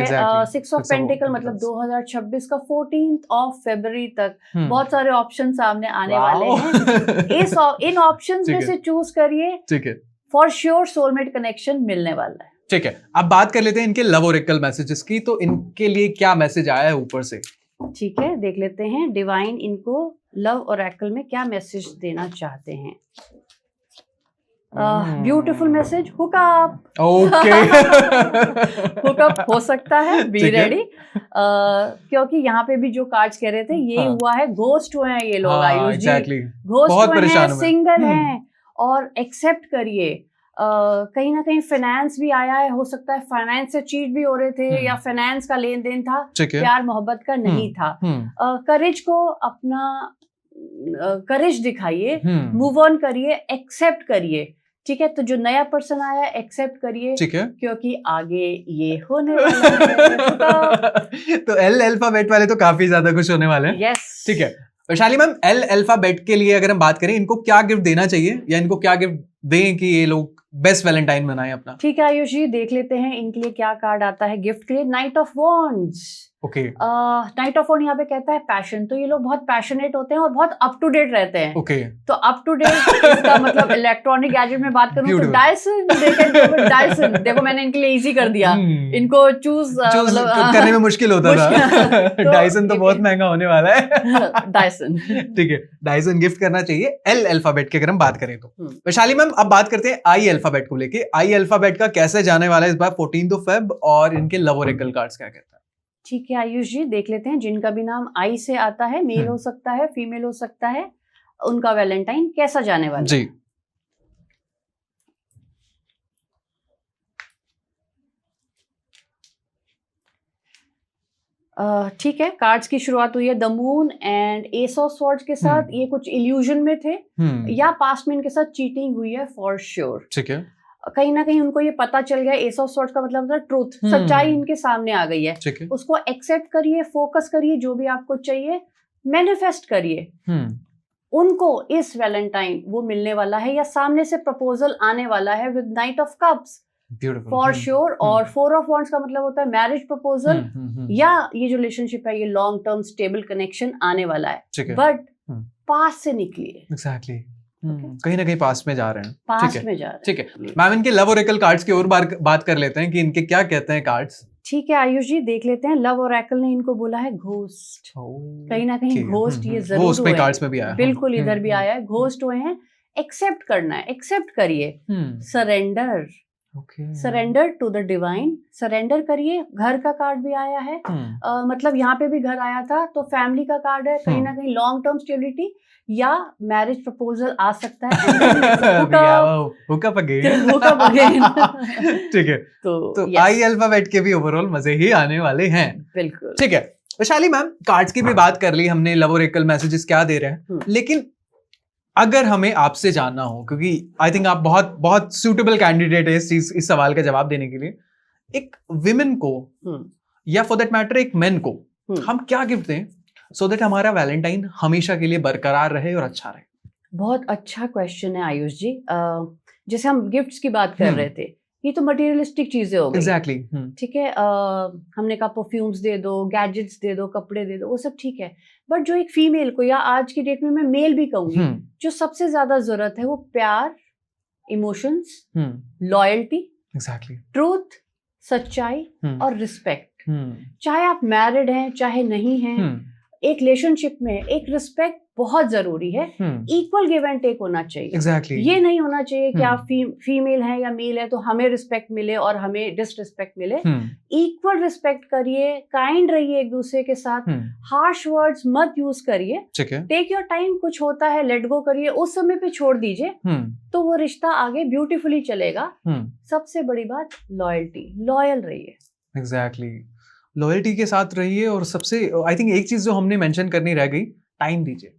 6 ऑफ पेंटिकल मतलब 2026 का 14th ऑफ फरवरी तक बहुत सारे ऑप्शन सामने आने वाले हैं। इन ऑप्शंस में से चूज करिए। ठीक है, फॉर श्योर सोलमेट कनेक्शन मिलने वाला है। ठीक है, अब बात कर लेते हैं इनके लव ओरेकल मैसेजेस की। तो इनके लिए क्या मैसेज आया है ऊपर से। ठीक है, देख लेते हैं डिवाइन इनको लव ओरेकल में क्या मैसेज देना चाहते हैं। Beautiful message, hook up. Okay. Hook up हो सकता है, बी रेडी। क्योंकि यहाँ पे भी जो कार्ड्स कह रहे थे ये हुआ है, घोस्ट हुए हैं ये लोग आयुष जी, घोस्ट हुए हैं, सिंगल हैं, और एक्सेप्ट करिए। कहीं ना कहीं फाइनेंस भी आया है, हो सकता है फाइनेंस से चीट भी हो रहे थे या फाइनेंस का लेन देन था, प्यार मोहब्बत का नहीं था। करेज को अपना करेज दिखाइए, मूव ऑन करिए, एक्सेप्ट करिए। ठीक है, तो जो नया पर्सन आया एक्सेप्ट करिए, ठीक है, क्योंकि आगे ये होने वाला है। तो एल अल्फाबेट वाले तो काफी ज्यादा खुश होने वाले हैं। यस। ठीक है वैशाली मैम, एल अल्फाबेट के लिए अगर हम बात करें, इनको क्या गिफ्ट देना चाहिए या इनको क्या गिफ्ट दें कि ये लोग बेस्ट वैलेंटाइन मनाएं अपना। ठीक है आयुष जी, देख लेते हैं इनके लिए क्या कार्ड आता है गिफ्ट के लिए। Knight of wands. Okay, knight of wand यहाँ पे कहता है पैशन। तो ये लोग बहुत पैशनेट होते हैं और बहुत अप टू डेट रहते हैं। ओके, तो अप टू डेट इसका मतलब इलेक्ट्रॉनिक गैजेट में बात करूं तो डायसन। डायसन देखो, मैंने इनके लिए इजी कर दिया, इनको चूज करने में मुश्किल होता था। डायसन तो बहुत महंगा होने वाला है। डायसन, ठीक है, डायसन गिफ्ट करना चाहिए एल अल्फाबेट की अगर हम बात करें तो। वैशाली मैम, अब बात करते हैं आई अल्फाबेट को लेके। आई अल्फाबेट का कैसे जाने वाला है इस बार 14th फेब, और इनके लव ओरेकल कार्ड्स क्या कहता है। ठीक है आयुष जी, देख लेते हैं जिनका भी नाम आई से आता है, मेल हो सकता है, फीमेल हो सकता है, उनका वैलेंटाइन कैसा जाने वाला जी। ठीक है, कार्ड्स की शुरुआत हुई है the moon and S of swords के साथ। ये कुछ इल्यूजन में थे या पास्ट में इनके साथ चीटिंग हुई है फॉर श्योर। ठीक है, कहीं ना कहीं उनको ये पता चल गया, एस ऑफ स्वॉर्ड्स का मतलब था ट्रूथ, सच्चाई इनके सामने आ गई है। उसको एक्सेप्ट करिए, फोकस करिए, जो भी आपको चाहिए मैनिफेस्ट करिए। उनको इस वैलेंटाइन वो मिलने वाला है या सामने से प्रपोजल आने वाला है with knight of cups for sure. और 4 ऑफ वॉन्ड्स का मतलब होता है मैरिज प्रपोजल, या ये जो रिलेशनशिप है ये लॉन्ग टर्म स्टेबल कनेक्शन आने वाला है। बट पास से निकलिए। एग्जैक्टली कहीं ना कहीं पास में जा रहे हैं, पास में जा रहे हैं। ठीक है मैम, इनके लव ओरेकल कार्ड्स की और बात कर लेते हैं कि इनके क्या कहते हैं कार्ड्स। ठीक है आयुष जी, देख लेते हैं। लव ओरेकल ने इनको बोला है घोस्ट। कहीं ना कहीं घोस्ट ये जरूर उसमें कार्ड्स में भी आया, बिल्कुल इधर भी आया है, घोस्ट हुए हैं। एक्सेप्ट करना है, एक्सेप्ट करिए। Surrender, surrender to the divine, surrender करिए। घर का कार्ड भी आया है, मतलब यहाँ पे भी घर आया था, तो फैमिली का कार्ड है। कहीं ना कहीं लॉन्ग टर्म स्टेबिलिटी या मैरिज प्रपोजल आ सकता है। Hookup again. ठीक है, तो आई अल्फाबेट के भी ओवरऑल मजे ही आने वाले हैं। बिल्कुल ठीक है वैशाली मैम, कार्ड्स की भी बात कर ली हमने, लव ओरेकल मैसेजेस क्या दे रहे हैं, लेकिन अगर हमें आपसे जानना हो, क्योंकि आई थिंक आप बहुत बहुत सूटेबल कैंडिडेट है इस सवाल का जवाब देने के लिए, एक विमेन को या फॉर दैट मैटर एक मेन को हम क्या गिफ्ट दें सो दैट हमारा वैलेंटाइन हमेशा के लिए बरकरार रहे और अच्छा रहे? बहुत अच्छा क्वेश्चन है आयुष जी। जैसे हम गिफ्ट्स की बात कर रहे थे, ये तो मटेरियलिस्टिक चीजें हो गई। एग्जैक्टली ठीक है, हमने कहा परफ्यूम्स दे दो, गैजेट्स दे दो, कपड़े दे दो, वो सब ठीक है। बट जो एक फीमेल को, या आज की डेट में मैं मेल भी कहूंगी, जो सबसे ज्यादा जरूरत है वो प्यार, इमोशंस, लॉयल्टी, एग्जैक्टली ट्रूथ, सच्चाई और रिस्पेक्ट। चाहे आप मैरिड हैं चाहे नहीं हैं, एक रिलेशनशिप में एक रिस्पेक्ट बहुत जरूरी है। इक्वल गिव एंड टेक होना चाहिए। Exactly. ये नहीं होना चाहिए कि आप फीमेल हैं या मेल है तो हमें रिस्पेक्ट मिले और हमें डिसरिस्पेक्ट मिले। इक्वल रिस्पेक्ट करिए, काइंड रहिए एक दूसरे के साथ, हार्श वर्ड्स मत यूज करिए। टेक योर टाइम, कुछ होता है लेट गो करिए, उस समय पे छोड़ दीजिए, तो वो रिश्ता आगे ब्यूटीफुली चलेगा। सबसे बड़ी बात लॉयल्टी, लॉयल रहिए। एग्जैक्टली लॉयल्टी के साथ रहिए। और सबसे आई थिंक एक चीज जो हमने मेंशन करनी रह गई, टाइम दीजिए।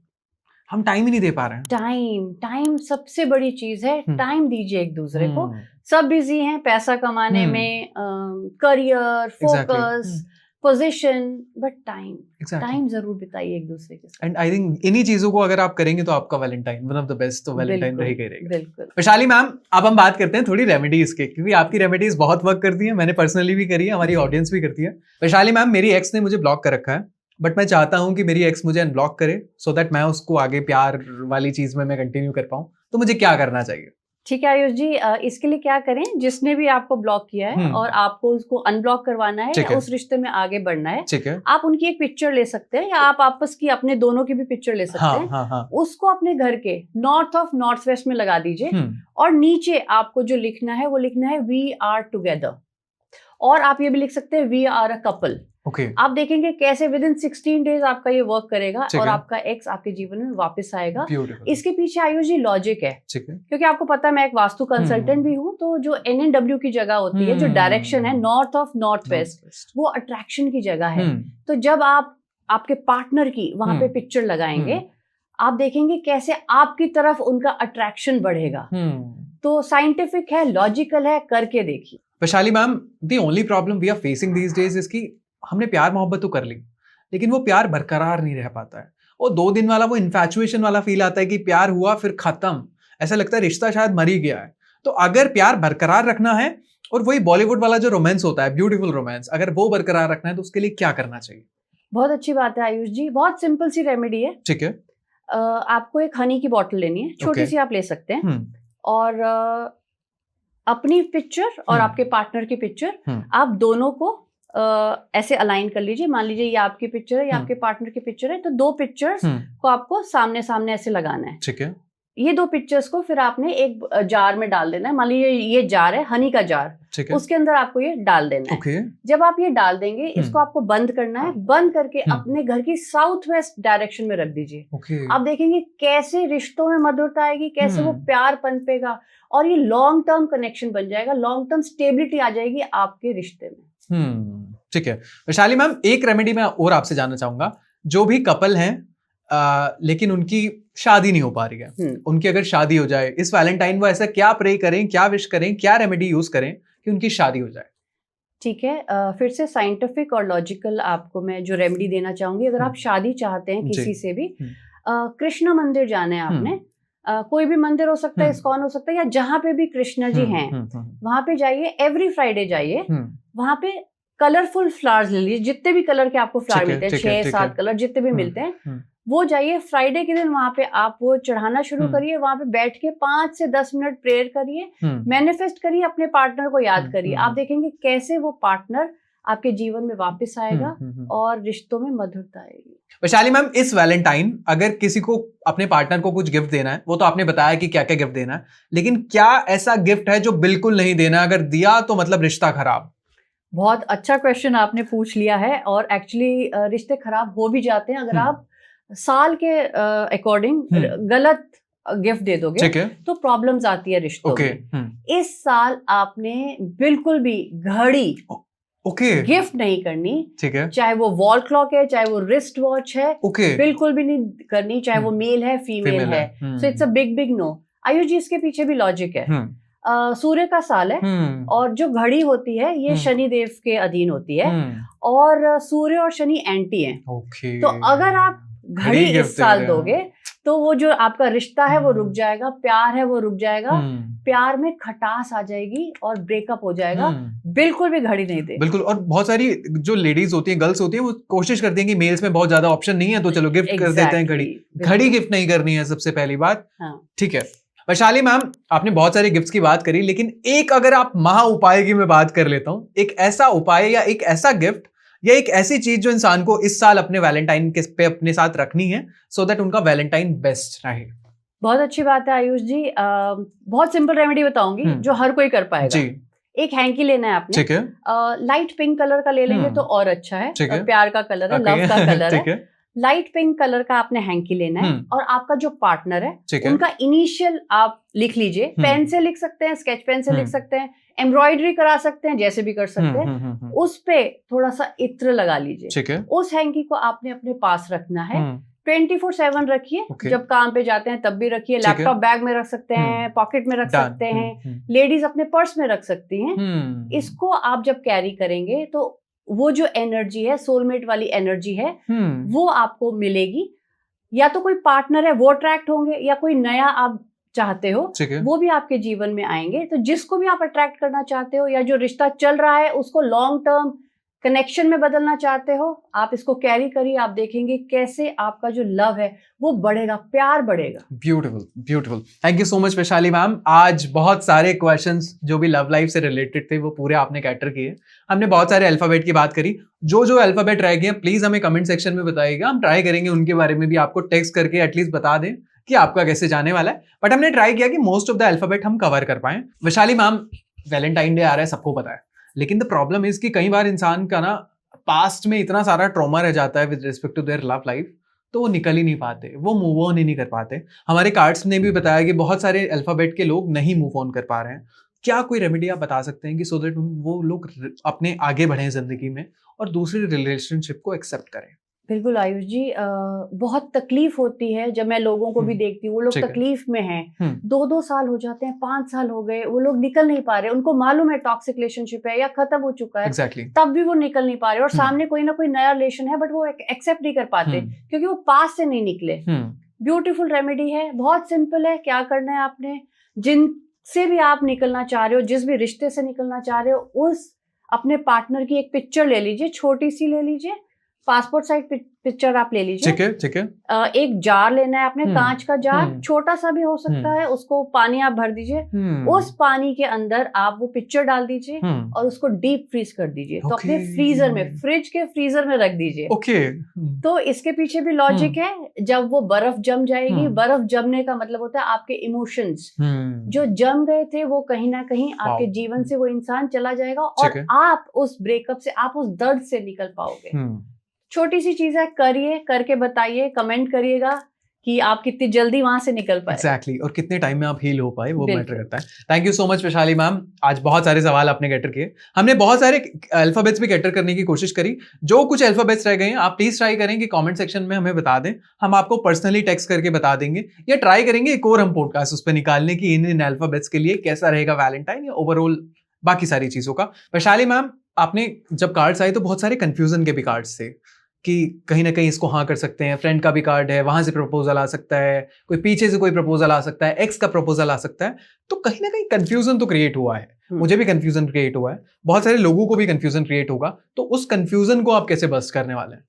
हम टाइम ही नहीं दे पा रहे हैं। टाइम सबसे बड़ी चीज है। टाइम दीजिए एक दूसरे को। सब बिजी हैं पैसा कमाने में, career, focus, position, but time जरूर बिताइए एक दूसरे के साथ। एंड आई थिंक इन्हीं चीजों को अगर आप करेंगे तो आपका Valentine one of the best तो वैलेंटाइन रहेगा। बिल्कुल। वैशाली मैम, अब हम बात करते हैं थोड़ी रेमेडीज के, क्योंकि आपकी रेमेडीज बहुत वर्क करती है, मैंने पर्सनली भी करी है, हमारी ऑडियंस भी करती है। वैशाली मैम, मेरी एक्स ने मुझे ब्लॉक कर रखा है, बट मैं चाहता हूं कि मेरी एक्स मुझे अनब्लॉक करे सो दैट मैं उसको आगे प्यार वाली चीज में मैं कंटिन्यू कर पाऊं। तो मुझे क्या करना चाहिए? ठीक है आयुष जी, इसके लिए क्या करें, जिसने भी आपको ब्लॉक किया है और आपको उसको अनब्लॉक करवाना है या उस रिश्ते में आगे बढ़ना है, आप उनकी एक पिक्चर ले सकते हैं, या आप आपस की अपने दोनों की भी पिक्चर ले सकते हैं। उसको अपने घर के नॉर्थ ऑफ नॉर्थ वेस्ट में लगा दीजिए, और नीचे आपको जो लिखना है वो लिखना है वी आर टुगेदर। और आप ये भी लिख सकते हैं वी आर अ कपल। आप देखेंगे कैसे विद इन 16 डेज आपका ये वर्क करेगा और आपका एक्स आपके जीवन में वापस आएगा। इसके पीछे आयुष जी लॉजिक है, क्योंकि आपको पता है मैं एक वास्तु कंसल्टेंट भी हूँ, तो जो NNW की जगह होती है, जो डायरेक्शन है नॉर्थ ऑफ नॉर्थ वेस्ट, वो अट्रैक्शन की जगह है। तो जब आप आपके पार्टनर की वहां पे पिक्चर लगाएंगे, आप देखेंगे कैसे आपकी तरफ उनका अट्रैक्शन बढ़ेगा। तो साइंटिफिक है, लॉजिकल है, करके देखिए। Vaishali ma'am, the only problem we are facing these days is कि हमने प्यार मोहब्बत तो कर ली, लेकिन वो प्यार बरकरार नहीं रह पाता है। वो 2 दिन वाला वो इन्फैचुएशन वाला फील आता है कि प्यार हुआ फिर खत्म, ऐसा लगता है रिश्ता शायद मर ही गया है। तो अगर प्यार बरकरार रखना है, और वही बॉलीवुड वाला जो रोमांस होता है, ब्यूटीफुल रोमांस, अगर वो बरकरार रखना है तो उसके लिए क्या करना चाहिए? बहुत अच्छी बात है आयुष जी, बहुत सिंपल सी रेमेडी है। ठीक है, आपको एक हनी की बोतल लेनी है, छोटी सी आप ले सकते हैं, और अपनी पिक्चर और आपके पार्टनर की पिक्चर आप दोनों को ऐसे अलाइन कर लीजिए। मान लीजिए ये आपकी पिक्चर है, ये आपके पार्टनर की पिक्चर है, तो 2 पिक्चर्स को आपको सामने सामने ऐसे लगाना है। ठीक है, ये 2 पिक्चर्स को फिर आपने एक जार में डाल देना है। मान लीजिए ये जार है, हनी का जार, उसके अंदर आपको ये डाल देना है। जब आप ये डाल देंगे, इसको आपको बंद करना है। बंद करके अपने घर की साउथ वेस्ट डायरेक्शन में रख दीजिए। आप देखेंगे कैसे रिश्तों में मधुरता आएगी, कैसे वो प्यार पनपेगा, और ये लॉन्ग टर्म कनेक्शन बन जाएगा, लॉन्ग टर्म स्टेबिलिटी आ जाएगी आपके रिश्ते में। ठीक है वैशाली मैम, एक रेमेडी मैं और आपसे जानना चाहूंगा। जो भी कपल हैं लेकिन उनकी शादी नहीं हो पा रही है, उनकी अगर शादी हो जाए इस वैलेंटाइन, वो ऐसा क्या प्रे करें, क्या विश करें, क्या रेमेडी यूज करें कि उनकी शादी हो जाए? ठीक है, फिर से साइंटिफिक और लॉजिकल आपको मैं जो रेमेडी देना चाहूंगी। अगर आप शादी चाहते हैं किसी से भी, कृष्ण मंदिर जाना है आपने। कोई भी मंदिर हो सकता है, इस्कॉन हो सकता है, या जहां पे भी कृष्ण जी हैं वहां पे जाइए। एवरी फ्राइडे जाइए, वहां पे कलरफुल फ्लावर्स ले लीजिए, जितने भी कलर के आपको फ्लावर मिलते हैं, 6-7 कलर जितने भी मिलते हैं, वो जाइए फ्राइडे के दिन, वहां पे आप वो चढ़ाना शुरू करिए, वहां पे बैठ के 5 से 10 मिनट प्रेयर करिए, मैनिफेस्ट करिए, अपने पार्टनर को याद करिए। आप देखेंगे कैसे वो पार्टनर आपके जीवन में वापस आएगा और रिश्तों में मधुरता आएगी। वैशाली मैम, इस वैलेंटाइन अगर किसी को अपने पार्टनर को कुछ गिफ्ट देना है, वो तो आपने बताया कि क्या क्या गिफ्ट देना है, लेकिन क्या ऐसा गिफ्ट है जो बिल्कुल नहीं देना, अगर दिया तो मतलब रिश्ता खराब? बहुत अच्छा क्वेश्चन आपने पूछ लिया है, और एक्चुअली रिश्ते खराब हो भी जाते हैं अगर आप साल के अकॉर्डिंग गलत गिफ्ट दे दोगे, ठीक है, तो प्रॉब्लम्स आती है रिश्तों में। इस साल आपने बिल्कुल भी घड़ी गिफ्ट नहीं करनी, ठीक है, चाहे वो वॉल क्लॉक है, चाहे वो रिस्ट वॉच है, बिल्कुल भी नहीं करनी, चाहे वो मेल है फीमेल है। So it's a big no. Ayush ji, इसके पीछे भी लॉजिक है। सूर्य का साल है, और जो घड़ी होती है ये शनि देव के अधीन होती है, और सूर्य और शनि एंटी हैं। तो अगर आप घड़ी इस साल दोगे तो वो जो आपका रिश्ता है वो रुक जाएगा, प्यार है वो रुक जाएगा, प्यार में खटास आ जाएगी और ब्रेकअप हो जाएगा। बिल्कुल भी घड़ी नहीं दे। बिल्कुल। और बहुत सारी जो लेडीज होती हैं, गर्ल्स होती हैं, वो कोशिश करती हैं कि मेल्स में बहुत ज्यादा ऑप्शन नहीं है तो चलो गिफ्ट कर देते हैं घड़ी। घड़ी गिफ्ट नहीं करनी है सबसे पहली बात। ठीक है वैशाली मैम, आपने बहुत सारे गिफ्ट्स की बात करी, लेकिन एक अगर आप महा उपाय की मैं बात कर लेता हूँ, एक ऐसा उपाय या एक ऐसा गिफ्ट या एक ऐसी चीज जो इंसान को इस साल अपने वैलेंटाइन के पे अपने साथ रखनी है, सो दैट उनका वैलेंटाइन बेस्ट रहे। बहुत अच्छी बात है आयुष जी। बहुत सिंपल रेमेडी बताऊंगी जो हर कोई कर पाएगा जी। एक हैंकी लेना है आपने, ठीक है, लाइट पिंक कलर का ले लेंगे तो और अच्छा है, प्यार का कलर है, लव का कलर है। लाइट पिंक कलर का आपने हैंकी लेना है, और आपका जो पार्टनर है उनका इनिशियल आप लिख लीजिए। पेन से लिख सकते हैं, स्केच पेन से लिख सकते हैं, एम्ब्रॉयडरी करा सकते हैं, जैसे भी कर सकते हैं। उस पे थोड़ा सा इत्र लगा लीजिए। उस हैंकी को आपने अपने पास रखना है, 24/7 रखिए। जब काम पे जाते हैं तब भी रखिए, लैपटॉप बैग में रख सकते हैं, पॉकेट में रख सकते हैं, लेडीज अपने पर्स में रख सकती हैं। इसको आप जब कैरी करेंगे तो वो जो एनर्जी है, सोलमेट वाली एनर्जी है, वो आपको मिलेगी। या तो कोई पार्टनर है वो अट्रैक्ट होंगे, या कोई नया आप चाहते हो वो भी आपके जीवन में आएंगे। तो जिसको भी आप अट्रैक्ट करना चाहते हो, या जो रिश्ता चल रहा है उसको लॉन्ग टर्म कनेक्शन में बदलना चाहते हो, आप इसको कैरी करिए। आप देखेंगे कैसे आपका जो लव है वो बढ़ेगा, प्यार बढ़ेगा। Beautiful beautiful. Thank you so much Vaishali ma'am. आज बहुत सारे क्वेश्चंस जो भी लव लाइफ से रिलेटेड थे वो पूरे आपने कैटर किए। हमने बहुत सारे अल्फाबेट की बात करी। जो जो अल्फाबेट रह गए प्लीज हमें कमेंट सेक्शन में बताइएगा, हम ट्राई करेंगे उनके बारे में भी आपको टेक्स्ट करके एटलीस्ट बता दें कि आपका कैसे जाने वाला है। बट हमने ट्राई किया कि मोस्ट ऑफ द अल्फाबेट हम कवर कर पाए। वैशाली मैम, वैलेंटाइन डे आ रहा है, सबको पता है, लेकिन द प्रॉब्लम इज कि कई बार इंसान का ना पास्ट में इतना सारा ट्रॉमा रह जाता है with respect to their love life, तो वो निकल ही नहीं पाते, वो मूव ऑन ही नहीं कर पाते। हमारे कार्ड्स ने भी बताया कि बहुत सारे अल्फाबेट के लोग नहीं मूव ऑन कर पा रहे हैं। क्या कोई रेमेडी आप बता सकते हैं कि सो दैट वो लोग अपने आगे बढ़ें जिंदगी में और दूसरे रिलेशनशिप को एक्सेप्ट करें? बिल्कुल आयुष जी, बहुत तकलीफ होती है। जब मैं लोगों को भी देखती हूँ, वो लोग तकलीफ में हैं, 2-2 साल हो जाते हैं, 5 साल हो गए, वो लोग निकल नहीं पा रहे। उनको मालूम है टॉक्सिक रिलेशनशिप है या खत्म हो चुका है, तब भी वो निकल नहीं पा रहे, और सामने कोई ना कोई नया रिलेशन है, बट वो एक्सेप्ट नहीं कर पाते क्योंकि वो पास से नहीं निकले। ब्यूटीफुल रेमेडी है, बहुत सिंपल है। क्या करना है आपने, जिनसे भी आप निकलना चाह रहे हो, जिस भी रिश्ते से निकलना चाह रहे हो, उस अपने पार्टनर की एक पिक्चर ले लीजिए, छोटी सी ले लीजिए, पासपोर्ट साइज पिक्चर आप ले लीजिए। ठीक है, ठीक है। एक जार लेना है आपने, कांच का जार, छोटा सा भी हो सकता है, उसको पानी आप भर दीजिए। उस पानी के अंदर आप वो पिक्चर डाल दीजिए और उसको डीप फ्रीज कर दीजिए। तो अपने फ्रीजर में, फ्रिज के फ्रीजर में रख दीजिए। ओके। तो इसके पीछे भी लॉजिक है। जब वो बर्फ जम जाएगी, बर्फ जमने का मतलब होता है आपके इमोशंस जो जम गए थे वो कहीं ना कहीं आपके जीवन से वो इंसान चला जाएगा, और आप उस ब्रेकअप से, आप उस दर्द से निकल पाओगे। छोटी सी चीज है, करिए, करके बताइए, कमेंट करिएगा कि आप कितनी जल्दी वहां से निकल पाए। Exactly, और कितने टाइम में आप हील हो पाए, वो मैटर करता है। Thank you so much Vaishali ma'am, आज बहुत सारे सवाल आपने कैटर किए। हमने बहुत सारे अल्फाबेट्स भी कैटर करने की कोशिश करी। जो कुछ अल्फाबेट्स रह गए हैं आप प्लीज ट्राई करें कि कमेंट सेक्शन में हमें बता दें, हम आपको पर्सनली टेक्स्ट करके बता देंगे, या ट्राई करेंगे एक और हम पॉडकास्ट उस पर निकालने की इन अल्फाबेट्स के लिए कैसा रहेगा वैलेंटाइन, या ओवरऑल बाकी सारी चीजों का। वैशाली मैम, आपने जब कार्ड्स आए तो बहुत सारे कंफ्यूजन के भी कार्ड्स थे कि कहीं ना कहीं इसको हाँ कर सकते हैं, फ्रेंड का भी कार्ड है, वहां से प्रपोजल आ सकता है, कोई पीछे से कोई प्रपोजल आ सकता है, एक्स का प्रपोजल आ सकता है, तो कहीं ना कहीं कंफ्यूजन तो क्रिएट हुआ है। मुझे भी कंफ्यूजन क्रिएट हुआ है, बहुत सारे लोगों को भी कंफ्यूजन क्रिएट होगा। तो उस कंफ्यूजन को आप कैसे बस्ट करने वाले हैं?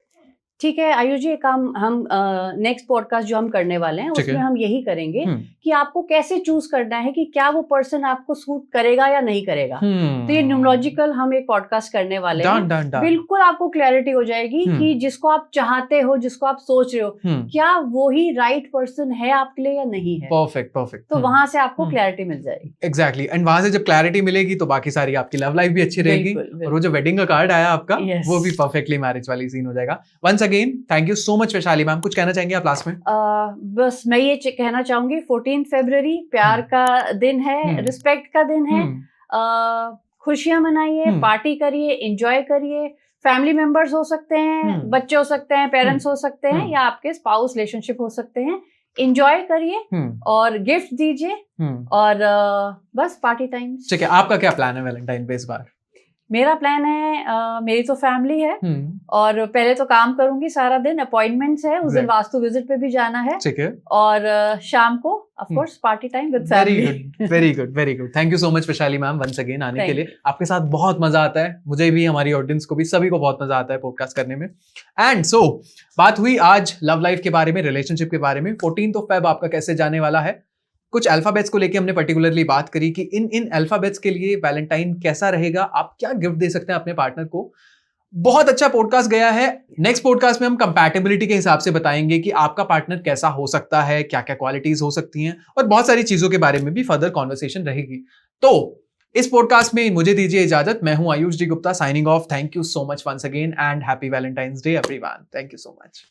ठीक है आयुष जी, एक काम हम नेक्स्ट पॉडकास्ट जो हम करने वाले हैं उसमें हम यही करेंगे कि आपको कैसे चूज करना है कि क्या वो पर्सन आपको सूट करेगा या नहीं करेगा। तो ये न्यूमरोलॉजिकल हम एक पॉडकास्ट करने वाले हैं। बिल्कुल आपको क्लैरिटी हो जाएगी कि जिसको आप चाहते हो, जिसको आप सोच रहे हो, क्या वो ही राइट पर्सन है आपके लिए या नहीं है। परफेक्ट। तो वहां से आपको क्लैरिटी मिल जाएगी। एग्जैक्टली, एंड वहां से जब क्लैरिटी मिलेगी तो बाकी सारी आपकी लव लाइफ भी अच्छी रहेगी, और वो जो वेडिंग का कार्ड आया आपका वो भी परफेक्टली मैरिज वाली सीन हो जाएगा। Once again thank you so much Vaishali ma'am, कुछ कहना चाहेंगे आप लास्ट में? बस मैं ये कहना चाहूंगी 14 फरवरी प्यार का दिन है, रिस्पेक्ट का दिन है। खुशियां मनाइए, पार्टी करिए, एंजॉय करिए। फैमिली मेंबर्स हो सकते हैं, बच्चे हो सकते हैं, पेरेंट्स हो सकते हैं, या आपके स्पाउस रिलेशनशिप हो सकते हैं। एंजॉय करिए और गिफ्ट दीजिए और बस पार्टी टाइम। ठीक है, आपका क्या प्लान है वैलेंटाइन पे इस बार? मेरा प्लान है, मेरी तो फैमिली है और पहले तो काम करूंगी सारा दिन, अपॉइंटमेंट्स है, उस दिन वास्तु विजिट पे भी जाना है। ठीक है, और शाम को of course party time with family. Very good. Thank you so much Vaishali ma'am once again आने के लिए। आपके साथ बहुत मजा आता है, मुझे भी, हमारी ऑडियंस को भी, सभी को बहुत मजा आता है पॉडकास्ट करने में। एंड सो बात हुई आज लव लाइफ के बारे में, रिलेशनशिप के बारे में। 14 फेब आपका कैसे जाने वाला है, कुछ अल्फाबेट्स को लेके हमने पर्टिकुलरली बात करी कि इन अल्फाबेट्स के लिए वैलेंटाइन कैसा रहेगा, आप क्या गिफ्ट दे सकते हैं अपने पार्टनर को। बहुत अच्छा पॉडकास्ट गया है। नेक्स्ट पॉडकास्ट में हम कंपैटिबिलिटी के हिसाब से बताएंगे कि आपका पार्टनर कैसा हो सकता है, क्या क्या क्वालिटीज हो सकती हैं, और बहुत सारी चीजों के बारे में भी फर्दर कॉन्वर्सेशन रहेगी। तो इस पॉडकास्ट में मुझे दीजिए इजाजत। मैं हूं Ayush D Gupta, signing off. Thank you so much once again and happy Valentine's day everyone. Thank you so much.